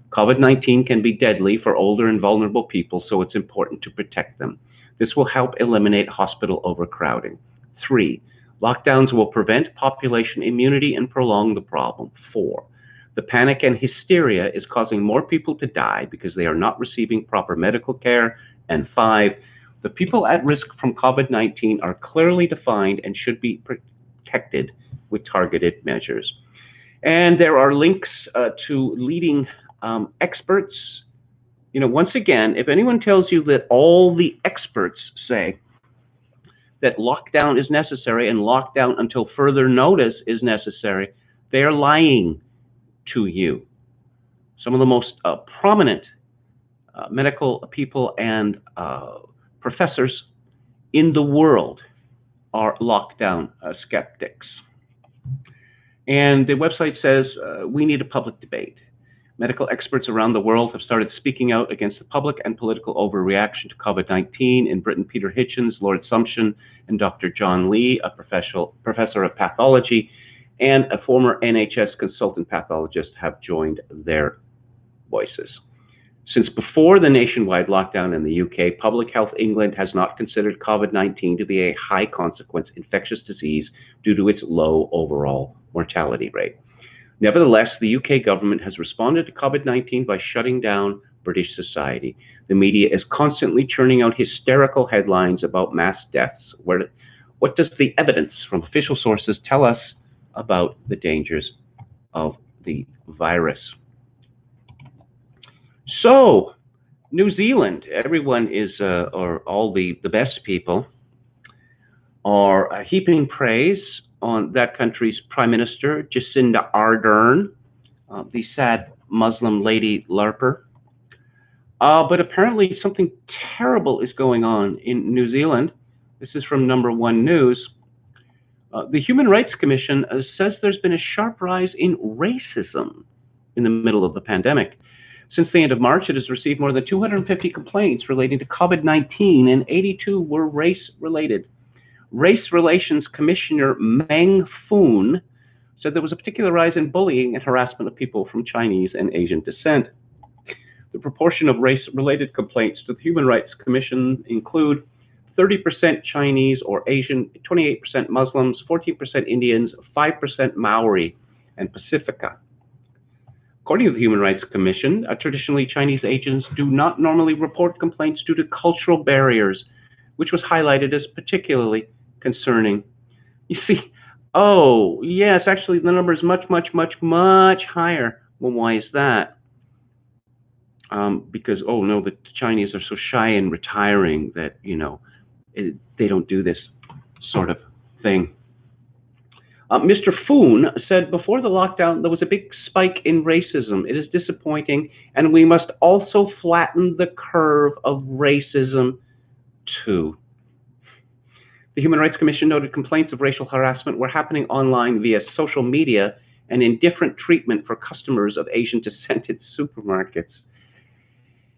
COVID-19 can be deadly for older and vulnerable people, so it's important to protect them. This will help eliminate hospital overcrowding. 3, lockdowns will prevent population immunity and prolong the problem. 4, the panic and hysteria is causing more people to die because they are not receiving proper medical care. And 5, The people at risk from COVID-19 are clearly defined and should be protected with targeted measures. And there are links to leading experts. You know, once again, if anyone tells you that all the experts say that lockdown is necessary and lockdown until further notice is necessary, they are lying to you. Some of the most prominent medical people and professors in the world are lockdown skeptics. And the website says we need a public debate. Medical experts around the world have started speaking out against the public and political overreaction to COVID-19. In Britain, Peter Hitchens, Lord Sumption, and Dr. John Lee, a professor of pathology and a former NHS consultant pathologist, have joined their voices. Since before the nationwide lockdown in the UK, Public Health England has not considered COVID-19 to be a high consequence infectious disease due to its low overall mortality rate. Nevertheless, the UK government has responded to COVID-19 by shutting down British society. The media is constantly churning out hysterical headlines about mass deaths. What does the evidence from official sources tell us about the dangers of the virus? So, New Zealand, everyone is, or all the best people, are heaping praise on that country's Prime Minister, Jacinda Ardern, the sad Muslim lady LARPer. But apparently something terrible is going on in New Zealand. This is from Number One News. The Human Rights Commission says there's been a sharp rise in racism in the middle of the pandemic. Since the end of March, it has received more than 250 complaints relating to COVID-19, and 82 were race-related. Race Relations Commissioner Meng Foon said there was a particular rise in bullying and harassment of people from Chinese and Asian descent. The proportion of race-related complaints to the Human Rights Commission include 30% Chinese or Asian, 28% Muslims, 14% Indians, 5% Maori, and Pacifica. According to the Human Rights Commission, traditionally Chinese Asians do not normally report complaints due to cultural barriers, which was highlighted as particularly concerning. You see, oh, yes, actually the number is much, much, much, much higher. Well, why is that? Because, oh no, the Chinese are so shy and retiring that, you know, they don't do this sort of thing. Mr. Foon said before the lockdown, there was a big spike in racism. It is disappointing, and we must also flatten the curve of racism too. The Human Rights Commission noted complaints of racial harassment were happening online via social media and indifferent treatment for customers of Asian descent in supermarkets.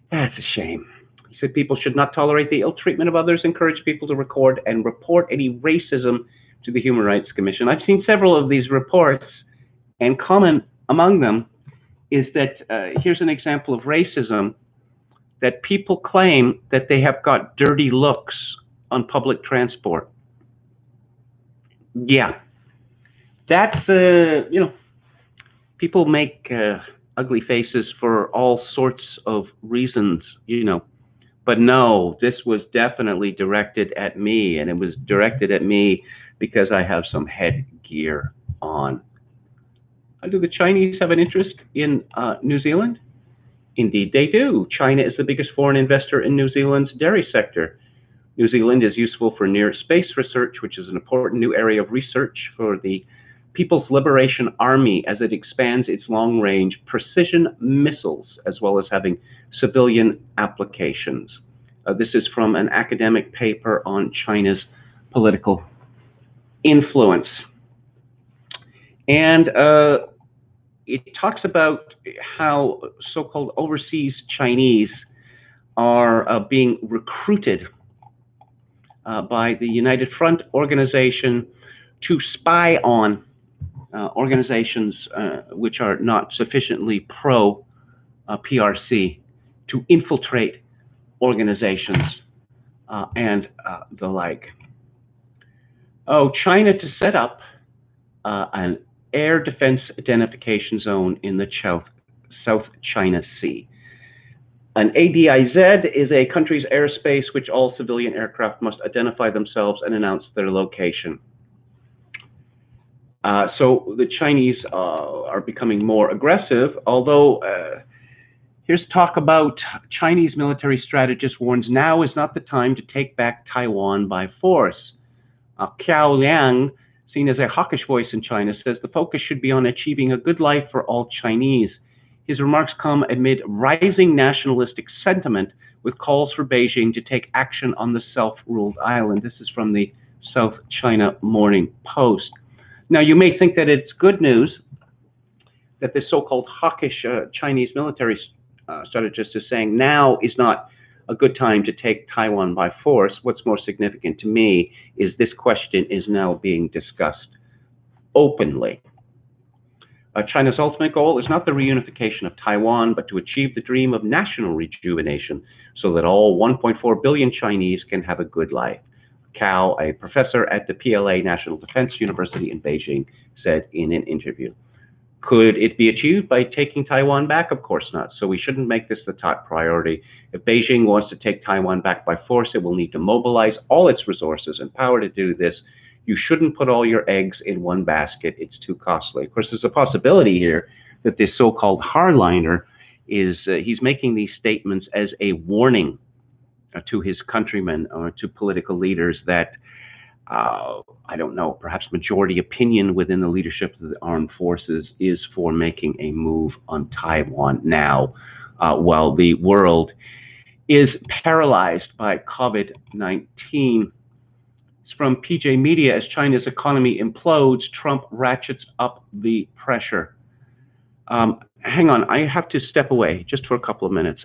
That's a shame. He said people should not tolerate the ill treatment of others, encourage people to record and report any racism to the Human Rights Commission. I've seen several of these reports, and common among them is that, here's an example of racism, that people claim that they have got dirty looks on public transport. Yeah, that's, you know, people make ugly faces for all sorts of reasons, you know. But no, this was definitely directed at me, and it was directed at me because I have some headgear on. Do the Chinese have an interest in New Zealand? Indeed they do. China is the biggest foreign investor in New Zealand's dairy sector. New Zealand is useful for near space research, which is an important new area of research for the People's Liberation Army as it expands its long-range precision missiles, as well as having civilian applications. This is from an academic paper on China's political influence. And it talks about how so-called overseas Chinese are being recruited by the United Front organization to spy on organizations which are not sufficiently pro-PRC, to infiltrate organizations and the like. Oh, China to set up an air defense identification zone in the South China Sea. An ADIZ is a country's airspace which all civilian aircraft must identify themselves and announce their location. So the Chinese are becoming more aggressive, although here's talk about Chinese military strategist warns now is not the time to take back Taiwan by force. Qiao Liang, seen as a hawkish voice in China, says the focus should be on achieving a good life for all Chinese. His remarks come amid rising nationalistic sentiment with calls for Beijing to take action on the self-ruled island. This is from the South China Morning Post. Now, you may think that it's good news that this so-called hawkish Chinese military strategist is saying now is not a good time to take Taiwan by force. What's more significant to me is this question is now being discussed openly. China's ultimate goal is not the reunification of Taiwan, but to achieve the dream of national rejuvenation so that all 1.4 billion Chinese can have a good life. Cao, a professor at the PLA National Defense University in Beijing, said in an interview. Could it be achieved by taking Taiwan back? Of course not. So we shouldn't make this the top priority. If Beijing wants to take Taiwan back by force, it will need to mobilize all its resources and power to do this. You shouldn't put all your eggs in one basket. It's too costly. Of course, there's a possibility here that this so-called hardliner is, he's making these statements as a warning to his countrymen or to political leaders that, I don't know, perhaps majority opinion within the leadership of the armed forces is for making a move on Taiwan now, while the world is paralyzed by COVID-19. It's from PJ Media. As China's economy implodes, Trump ratchets up the pressure. Hang on, I have to step away just for a couple of minutes.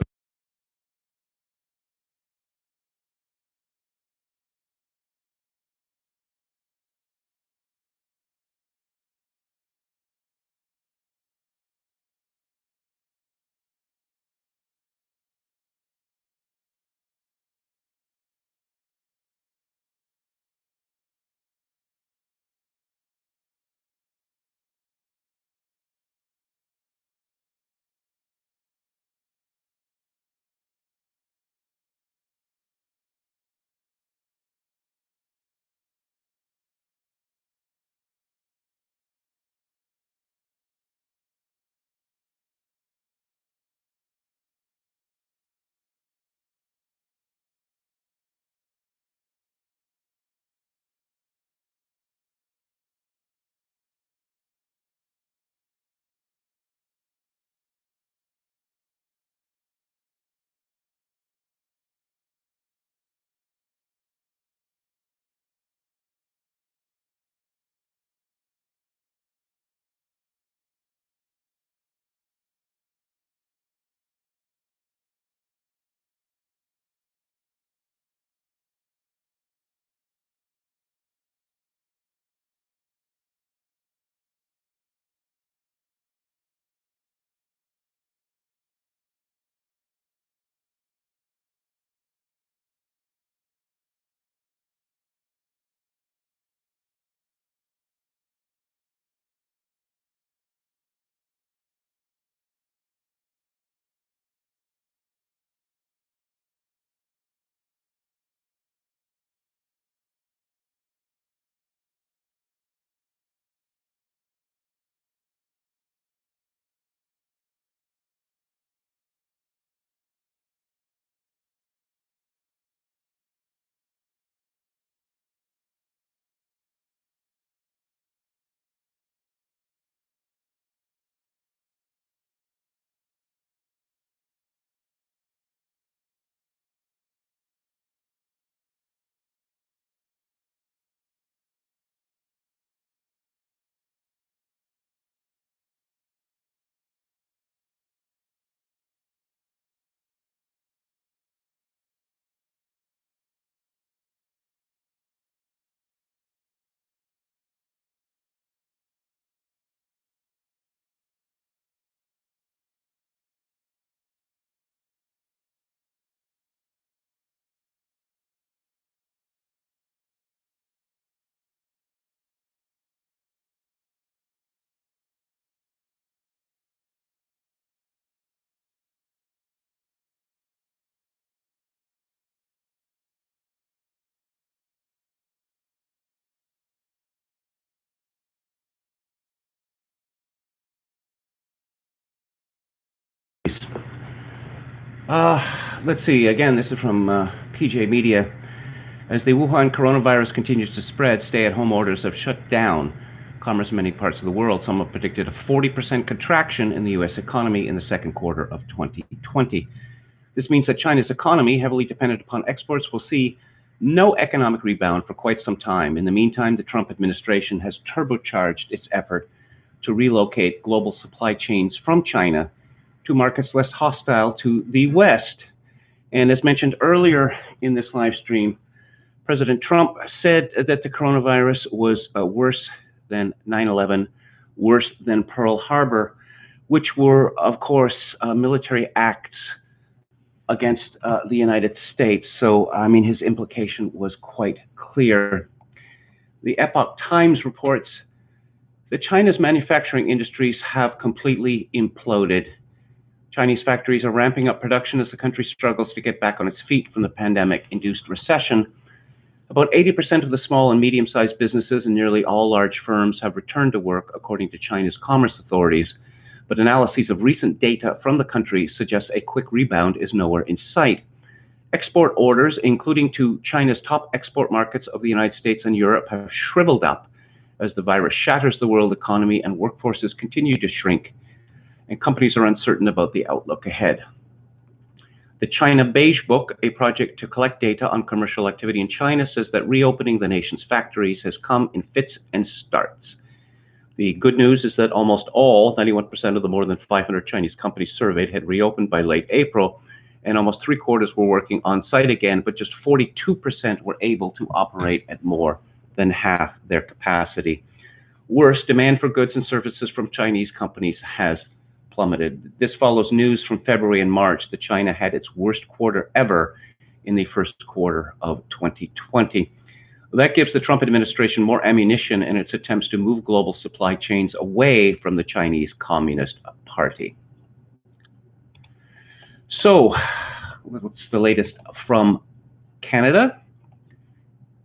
Let's see. Again, this is from PJ Media. As the Wuhan coronavirus continues to spread, stay-at-home orders have shut down commerce in many parts of the world. Some have predicted a 40% contraction in the U.S. economy in the second quarter of 2020. This means that China's economy, heavily dependent upon exports, will see no economic rebound for quite some time. In the meantime, the Trump administration has turbocharged its effort to relocate global supply chains from China to markets less hostile to the West. And as mentioned earlier in this live stream, President Trump said that the coronavirus was worse than 9/11, worse than Pearl Harbor, which were, of course, military acts against the United States. So, I mean, his implication was quite clear. The Epoch Times reports that China's manufacturing industries have completely imploded. Chinese factories are ramping up production as the country struggles to get back on its feet from the pandemic-induced recession. About 80% of the small and medium-sized businesses and nearly all large firms have returned to work, according to China's commerce authorities. But analyses of recent data from the country suggest a quick rebound is nowhere in sight. Export orders, including to China's top export markets of the United States and Europe, have shriveled up as the virus shatters the world economy and workforces continue to shrink, and companies are uncertain about the outlook ahead. The China Beige Book, a project to collect data on commercial activity in China, says that reopening the nation's factories has come in fits and starts. The good news is that almost all, 91% of the more than 500 Chinese companies surveyed, had reopened by late April, and almost three-quarters were working on site again, but just 42% were able to operate at more than half their capacity. Worse, demand for goods and services from Chinese companies has plummeted. This follows news from February and March that China had its worst quarter ever in the first quarter of 2020. That gives the Trump administration more ammunition in its attempts to move global supply chains away from the Chinese Communist Party. So, what's the latest from Canada?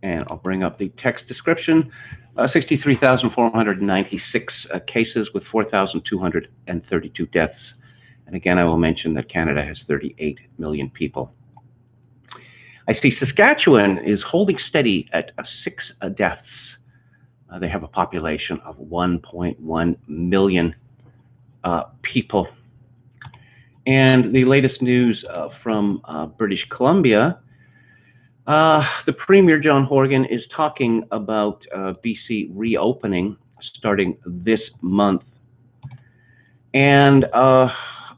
And I'll bring up the text description. 63,496 cases with 4,232 deaths. And again, I will mention that Canada has 38 million people. I see Saskatchewan is holding steady at 6 deaths. They have a population of 1.1 million people. And the latest news from British Columbia, the Premier, John Horgan, is talking about BC reopening starting this month. And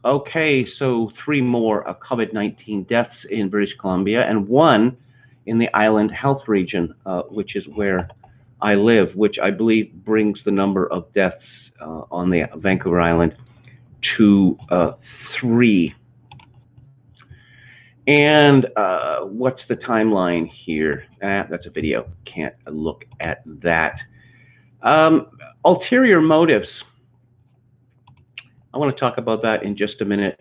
okay, so 3 more COVID-19 deaths in British Columbia and 1 in the Island Health Region, which is where I live, which I believe brings the number of deaths on the Vancouver Island to 3. And what's the timeline here? That's a video. Can't look at that. Ulterior motives. I want to talk about that in just a minute.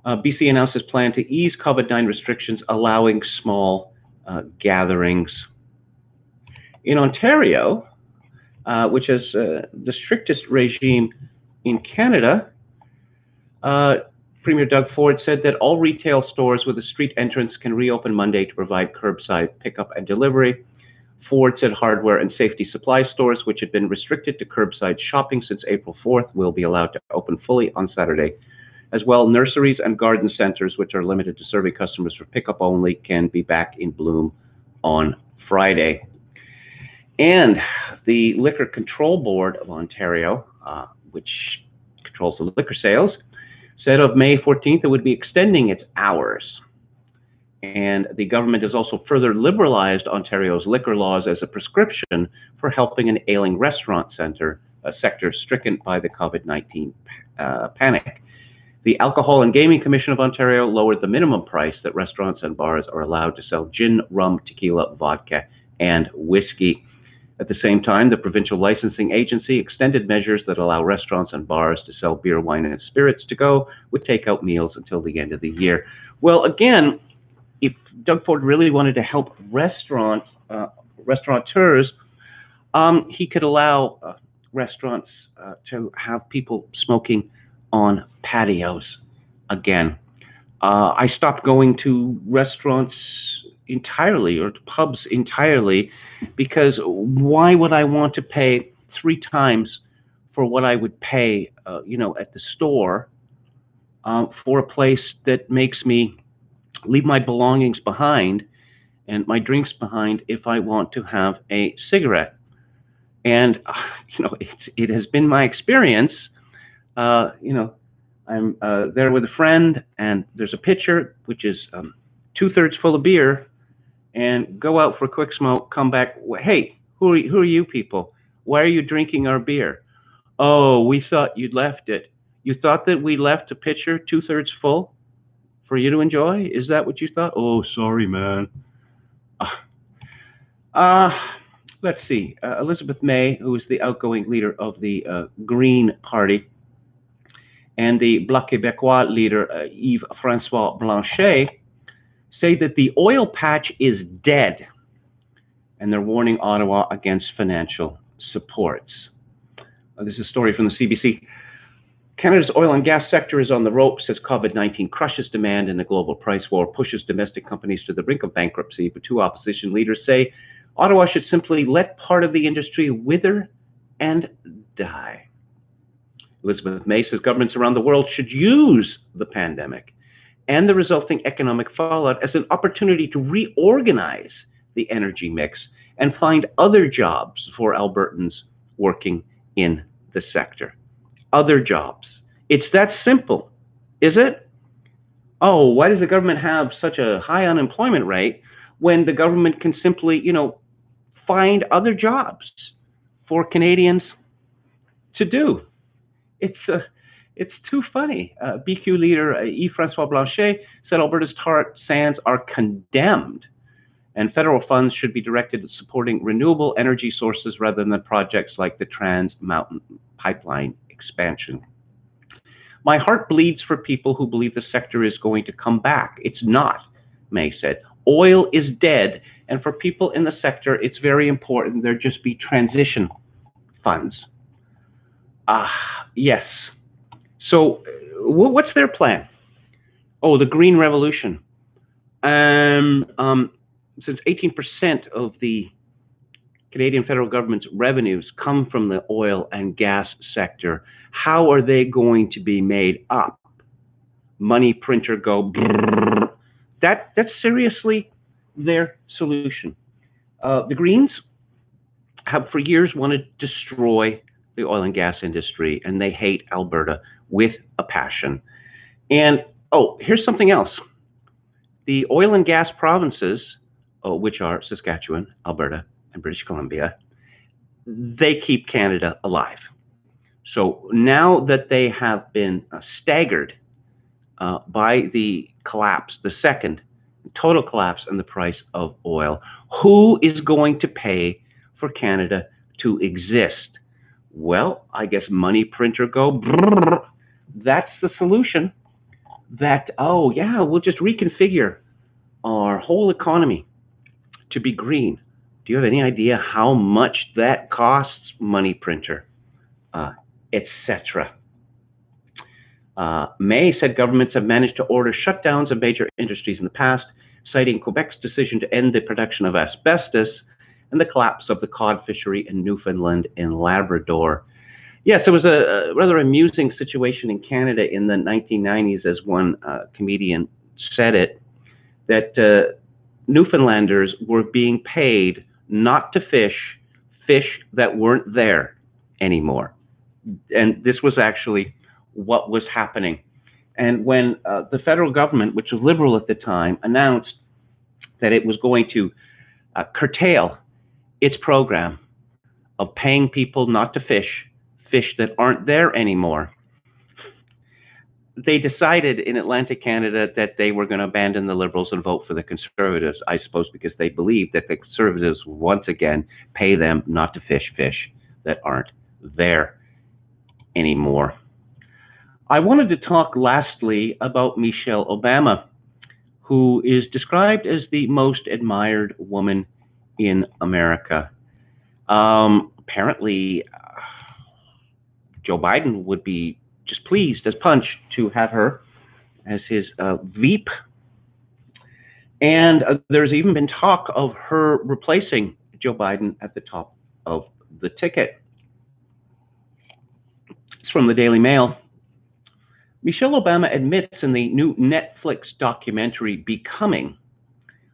BC announced its plan to ease COVID-19 restrictions, allowing small gatherings. In Ontario, which has the strictest regime in Canada, Premier Doug Ford said that all retail stores with a street entrance can reopen Monday to provide curbside pickup and delivery. Ford said hardware and safety supply stores, which had been restricted to curbside shopping since April 4th, will be allowed to open fully on Saturday. As well, nurseries and garden centers, which are limited to serving customers for pickup only, can be back in bloom on Friday. And the Liquor Control Board of Ontario, which controls the liquor sales, said of May 14th it would be extending its hours. And the government has also further liberalized Ontario's liquor laws as a prescription for helping an ailing restaurant sector stricken by the COVID-19 panic. The Alcohol and Gaming Commission of Ontario lowered the minimum price that restaurants and bars are allowed to sell gin, rum, tequila, vodka, and whiskey. At the same time, the provincial licensing agency extended measures that allow restaurants and bars to sell beer, wine, and spirits to go with takeout meals until the end of the year. Well, again, if Doug Ford really wanted to help restaurateurs, he could allow restaurants to have people smoking on patios again. I stopped going to restaurants entirely or to pubs entirely because why would I want to pay 3 times for what I would pay, at the store for a place that makes me leave my belongings behind and my drinks behind if I want to have a cigarette? And it has been my experience. Uh, you know, I'm there with a friend, and there's a pitcher which is 2/3 full of beer, and go out for a quick smoke, come back. Hey, who are you people? Why are you drinking our beer? Oh, we thought you'd left it. You thought that we left a pitcher 2/3 full for you to enjoy? Is that what you thought? Oh, sorry, man. Uh, let's see. Elizabeth May, who is the outgoing leader of the Green Party, and the Bloc Québécois leader, Yves-François Blanchet, say that the oil patch is dead, and they're warning Ottawa against financial supports. This is a story from the CBC. Canada's oil and gas sector is on the ropes as COVID-19 crushes demand and the global price war pushes domestic companies to the brink of bankruptcy. But 2 opposition leaders say Ottawa should simply let part of the industry wither and die. Elizabeth May says governments around the world should use the pandemic and the resulting economic fallout as an opportunity to reorganize the energy mix and find other jobs for Albertans working in the sector. Other jobs. It's that simple, is it? Oh, why does the government have such a high unemployment rate when the government can simply, find other jobs for Canadians to do? It's too funny. BQ leader Yves-François Blanchet said Alberta's tar sands are condemned and federal funds should be directed at supporting renewable energy sources rather than projects like the Trans Mountain Pipeline expansion. My heart bleeds for people who believe the sector is going to come back. It's not, May said. Oil is dead, and for people in the sector, it's very important there just be transition funds. Yes. So what's their plan? Oh, the Green Revolution. Since 18% of the Canadian federal government's revenues come from the oil and gas sector, how are they going to be made up? Money printer go brrr. That's seriously their solution. The Greens have for years wanted to destroy the oil and gas industry, and they hate Alberta with a passion. And here's something else. The oil and gas provinces, which are Saskatchewan, Alberta, and British Columbia, they keep Canada alive. So now that they have been staggered by the collapse, the second total collapse in the price of oil, who is going to pay for Canada to exist? Well, I guess money printer go brrr. That's the solution. That, we'll just reconfigure our whole economy to be green. Do you have any idea how much that costs, money printer, etc.? May said governments have managed to order shutdowns of major industries in the past, citing Quebec's decision to end the production of asbestos and the collapse of the cod fishery in Newfoundland and Labrador. Yes, it was a rather amusing situation in Canada in the 1990s, as one comedian said it, that Newfoundlanders were being paid not to fish that weren't there anymore. And this was actually what was happening. And when the federal government, which was Liberal at the time, announced that it was going to curtail its program of paying people not to fish that aren't there anymore, they decided in Atlantic Canada that they were going to abandon the Liberals and vote for the Conservatives, I suppose because they believed that the Conservatives would once again pay them not to fish that aren't there anymore. I wanted to talk lastly about Michelle Obama, who is described as the most admired woman in America. Apparently, Joe Biden would be just pleased as punch to have her as his Veep. And there's even been talk of her replacing Joe Biden at the top of the ticket. It's from the Daily Mail. Michelle Obama admits in the new Netflix documentary Becoming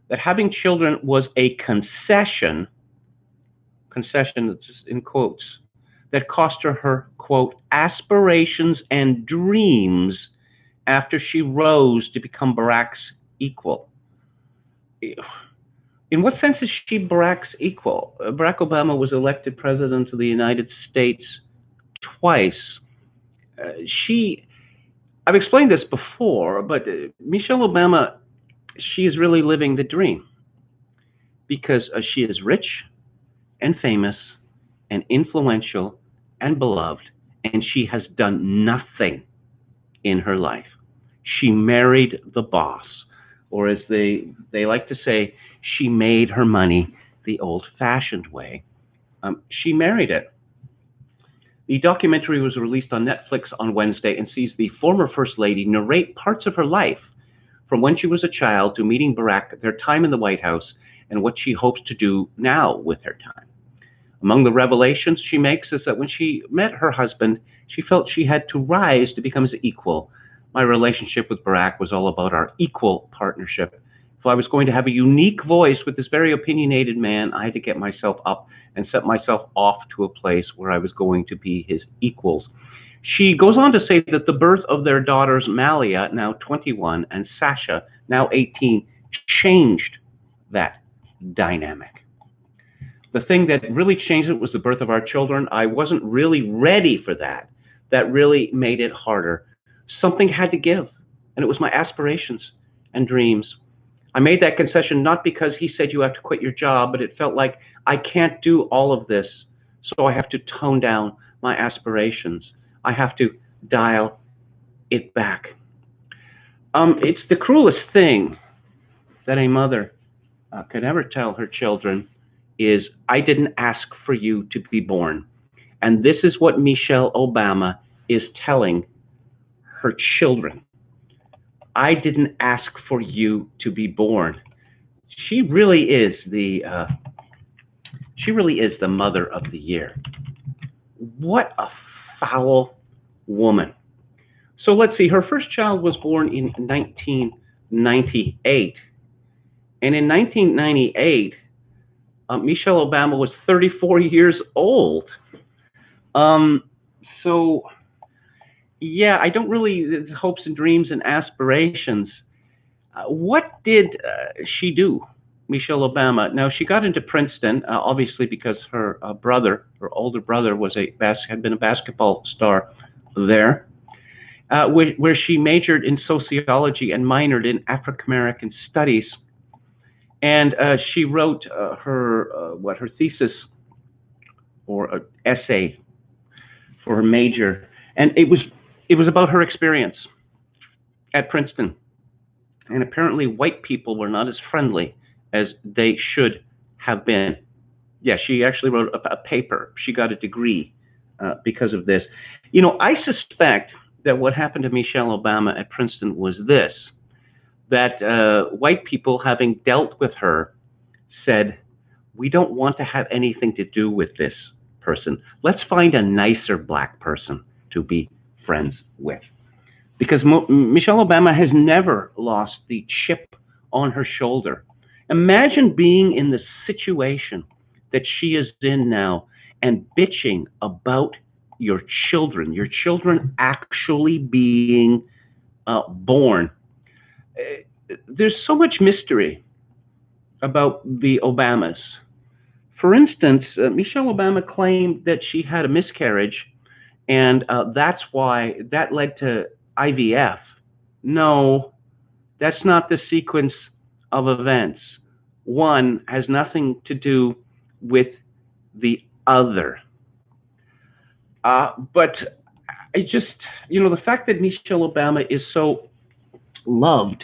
that having children was a concession in quotes, that cost her, quote, aspirations and dreams after she rose to become Barack's equal. In what sense is she Barack's equal? Barack Obama was elected president of the United States twice. I've explained this before, but Michelle Obama, she is really living the dream because she is rich and famous and influential and beloved, and she has done nothing in her life. She married the boss, or as they like to say, she made her money the old-fashioned way. She married it. The documentary was released on Netflix on Wednesday and sees the former First Lady narrate parts of her life from when she was a child to meeting Barack, their time in the White House, and what she hopes to do now with her time. Among the revelations she makes is that when she met her husband, she felt she had to rise to become his equal. My relationship with Barack was all about our equal partnership. If I was going to have a unique voice with this very opinionated man, I had to get myself up and set myself off to a place where I was going to be his equals. She goes on to say that the birth of their daughters, Malia, now 21, and Sasha, now 18, changed that dynamic. The thing that really changed it was the birth of our children. I wasn't really ready for that. That really made it harder. Something had to give, and it was my aspirations and dreams. I made that concession not because he said you have to quit your job, but it felt like I can't do all of this, so I have to tone down my aspirations. I have to dial it back. It's the cruelest thing that a mother could ever tell her children is, I didn't ask for you to be born. And this is what Michelle Obama is telling her children. I didn't ask for you to be born. She really is the mother of the year. What a foul woman. So let's see, her first child was born in 1998. And in 1998, Michelle Obama was 34 years old. So, yeah, I don't really, hopes and dreams and aspirations. What did she do, Michelle Obama? Now, she got into Princeton, obviously because her older brother, had been a basketball star there, where she majored in sociology and minored in African-American studies. And she wrote her thesis or essay for her major, and it was about her experience at Princeton. And apparently, white people were not as friendly as they should have been. Yeah, she actually wrote a paper. She got a degree because of this. You know, I suspect that what happened to Michelle Obama at Princeton was this. That white people, having dealt with her, said, we don't want to have anything to do with this person. Let's find a nicer black person to be friends with. Because Michelle Obama has never lost the chip on her shoulder. Imagine being in the situation that she is in now and bitching about your children actually being born. There's so much mystery about the Obamas. For instance, Michelle Obama claimed that she had a miscarriage, and that's why that led to IVF. No, that's not the sequence of events. One has nothing to do with the other. But I just, the fact that Michelle Obama is so beloved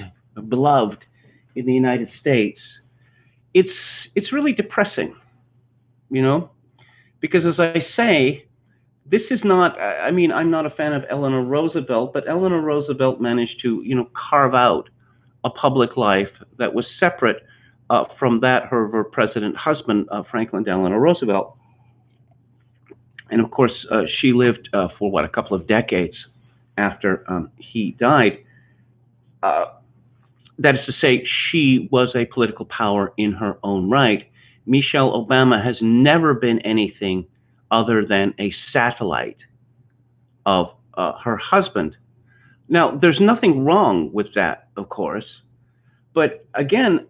in the United States, it's really depressing, because as I say, This is not, I mean, I'm not a fan of Eleanor Roosevelt, but Eleanor Roosevelt managed to, carve out a public life that was separate from that of her president husband, Franklin Delano Roosevelt. And of course, she lived for what, a couple of decades after he died. Uh, that is to say, she was a political power in her own right. Michelle Obama has never been anything other than a satellite of her husband. Now, there's nothing wrong with that, of course, but again,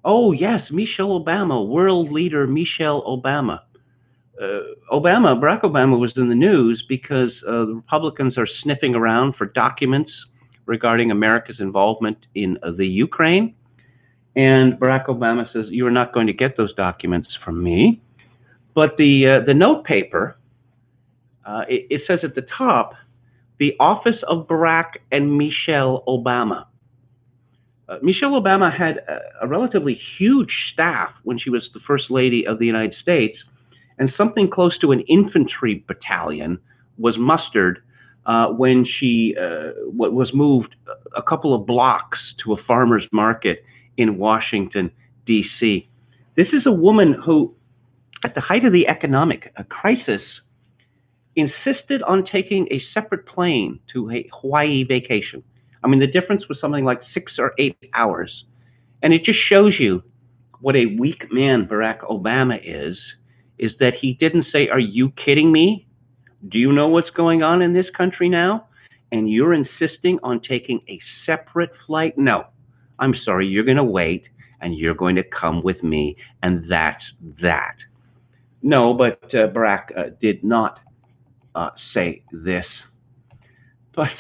oh yes, Michelle Obama, world leader Michelle Obama. Barack Obama was in the news because the Republicans are sniffing around for documents regarding America's involvement in the Ukraine. And Barack Obama says, "You are not going to get those documents from me." But the note paper, it says at the top, the office of Barack and Michelle Obama. Michelle Obama had a relatively huge staff when she was the First Lady of the United States, and something close to an infantry battalion was mustered when she was moved a couple of blocks to a farmer's market in Washington, D.C. This is a woman who, at the height of the economic crisis, insisted on taking a separate plane to a Hawaii vacation. I mean, the difference was something like 6 or 8 hours. And it just shows you what a weak man Barack Obama is that he didn't say, "Are you kidding me? Do you know what's going on in this country now? And you're insisting on taking a separate flight? No, I'm sorry, you're going to wait, and you're going to come with me, and that's that." No, but Barack did not say this. But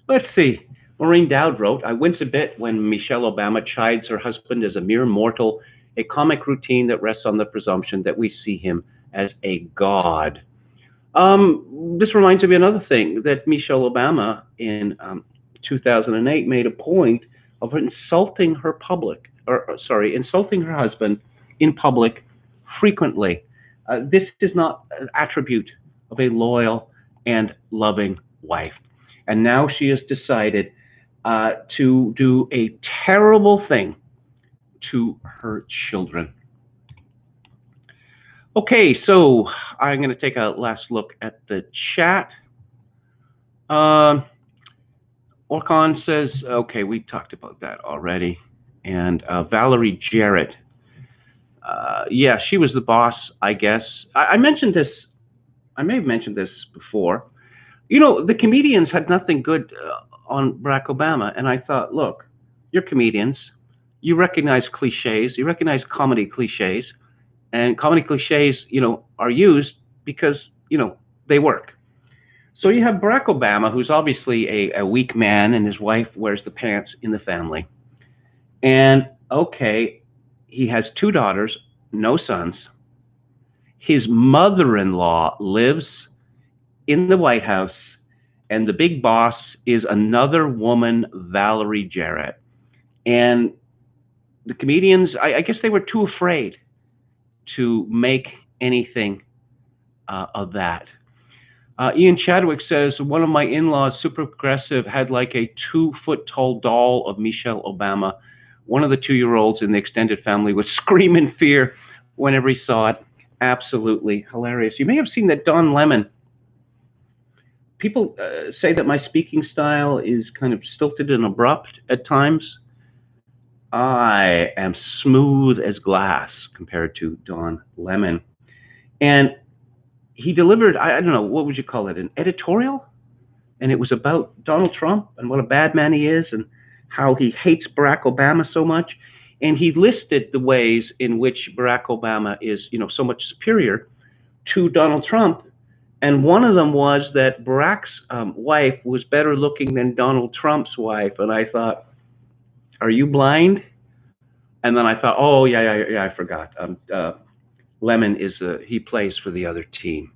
let's see. Maureen Dowd wrote, "I wince a bit when Michelle Obama chides her husband as a mere mortal, a comic routine that rests on the presumption that we see him as a god." This reminds me of another thing, that Michelle Obama in 2008 made a point of insulting her insulting her husband in public frequently. This is not an attribute of a loyal and loving wife. And now she has decided to do a terrible thing to her children. Okay, so I'm going to take a last look at the chat. Orkan says, okay, we talked about that already. And Valerie Jarrett, yeah, she was the boss, I guess. I mentioned this, I may have mentioned this before. You know, the comedians had nothing good on Barack Obama, and I thought, look, you're comedians, you recognize cliches, you recognize comedy cliches, and comedy cliches, are used because, they work. So you have Barack Obama, who's obviously a weak man, and his wife wears the pants in the family. And, okay, he has 2 daughters, no sons. His mother-in-law lives in the White House, and the big boss is another woman, Valerie Jarrett. And the comedians, I guess they were too afraid to make anything of that. Ian Chadwick says, one of my in-laws, super progressive, had like a 2-foot-tall doll of Michelle Obama. One of the 2-year-olds in the extended family would scream in fear whenever he saw it. Absolutely hilarious. You may have seen that Don Lemon. People say that my speaking style is kind of stilted and abrupt at times. I am smooth as glass compared to Don Lemon. And he delivered, I don't know, what would you call it, an editorial? And it was about Donald Trump and what a bad man he is and how he hates Barack Obama so much. And he listed the ways in which Barack Obama is, so much superior to Donald Trump. And one of them was that Barack's wife was better looking than Donald Trump's wife. And I thought, are you blind? And then I thought, oh, yeah, I forgot. Lemon he plays for the other team.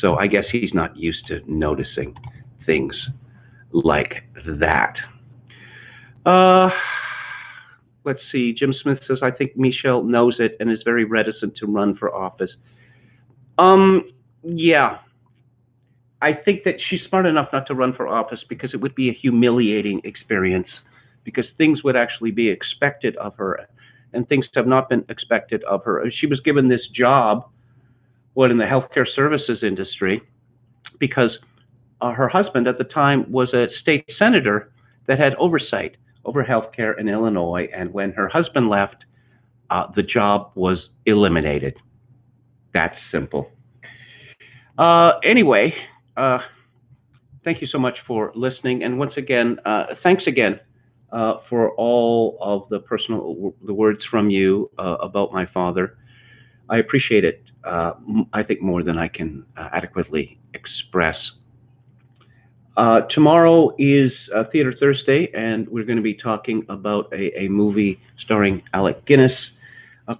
So I guess he's not used to noticing things like that. Let's see. Jim Smith says, I think Michelle knows it and is very reticent to run for office. Yeah. I think that she's smart enough not to run for office because it would be a humiliating experience, because things would actually be expected of her, and things have not been expected of her. She was given this job, in the healthcare services industry, because her husband at the time was a state senator that had oversight over healthcare in Illinois, and when her husband left, the job was eliminated. That's simple. Anyway, thank you so much for listening, and once again, thanks again for all of the words from you about my father. I appreciate it. I think more than I can adequately express. Tomorrow is Theater Thursday, and we're going to be talking about a movie starring Alec Guinness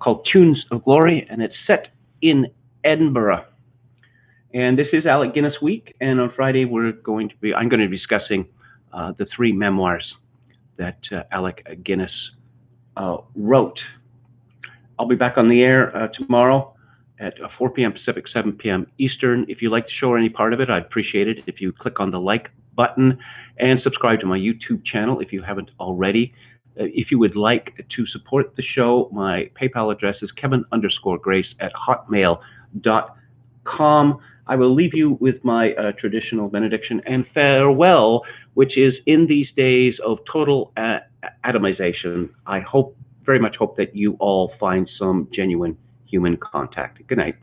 called Tunes of Glory, and it's set in Edinburgh. And this is Alec Guinness Week, and on Friday I'm going to be discussing the 3 memoirs that Alec Guinness wrote. I'll be back on the air tomorrow at 4 p.m. Pacific, 7 p.m. Eastern. If you'd like to show any part of it, I'd appreciate it if you click on the like button and subscribe to my YouTube channel if you haven't already. If you would like to support the show, my PayPal address is kevin_grace@hotmail.com. I will leave you with my traditional benediction and farewell, which is, in these days of total atomization, I very much hope that you all find some genuine human contact. Good night.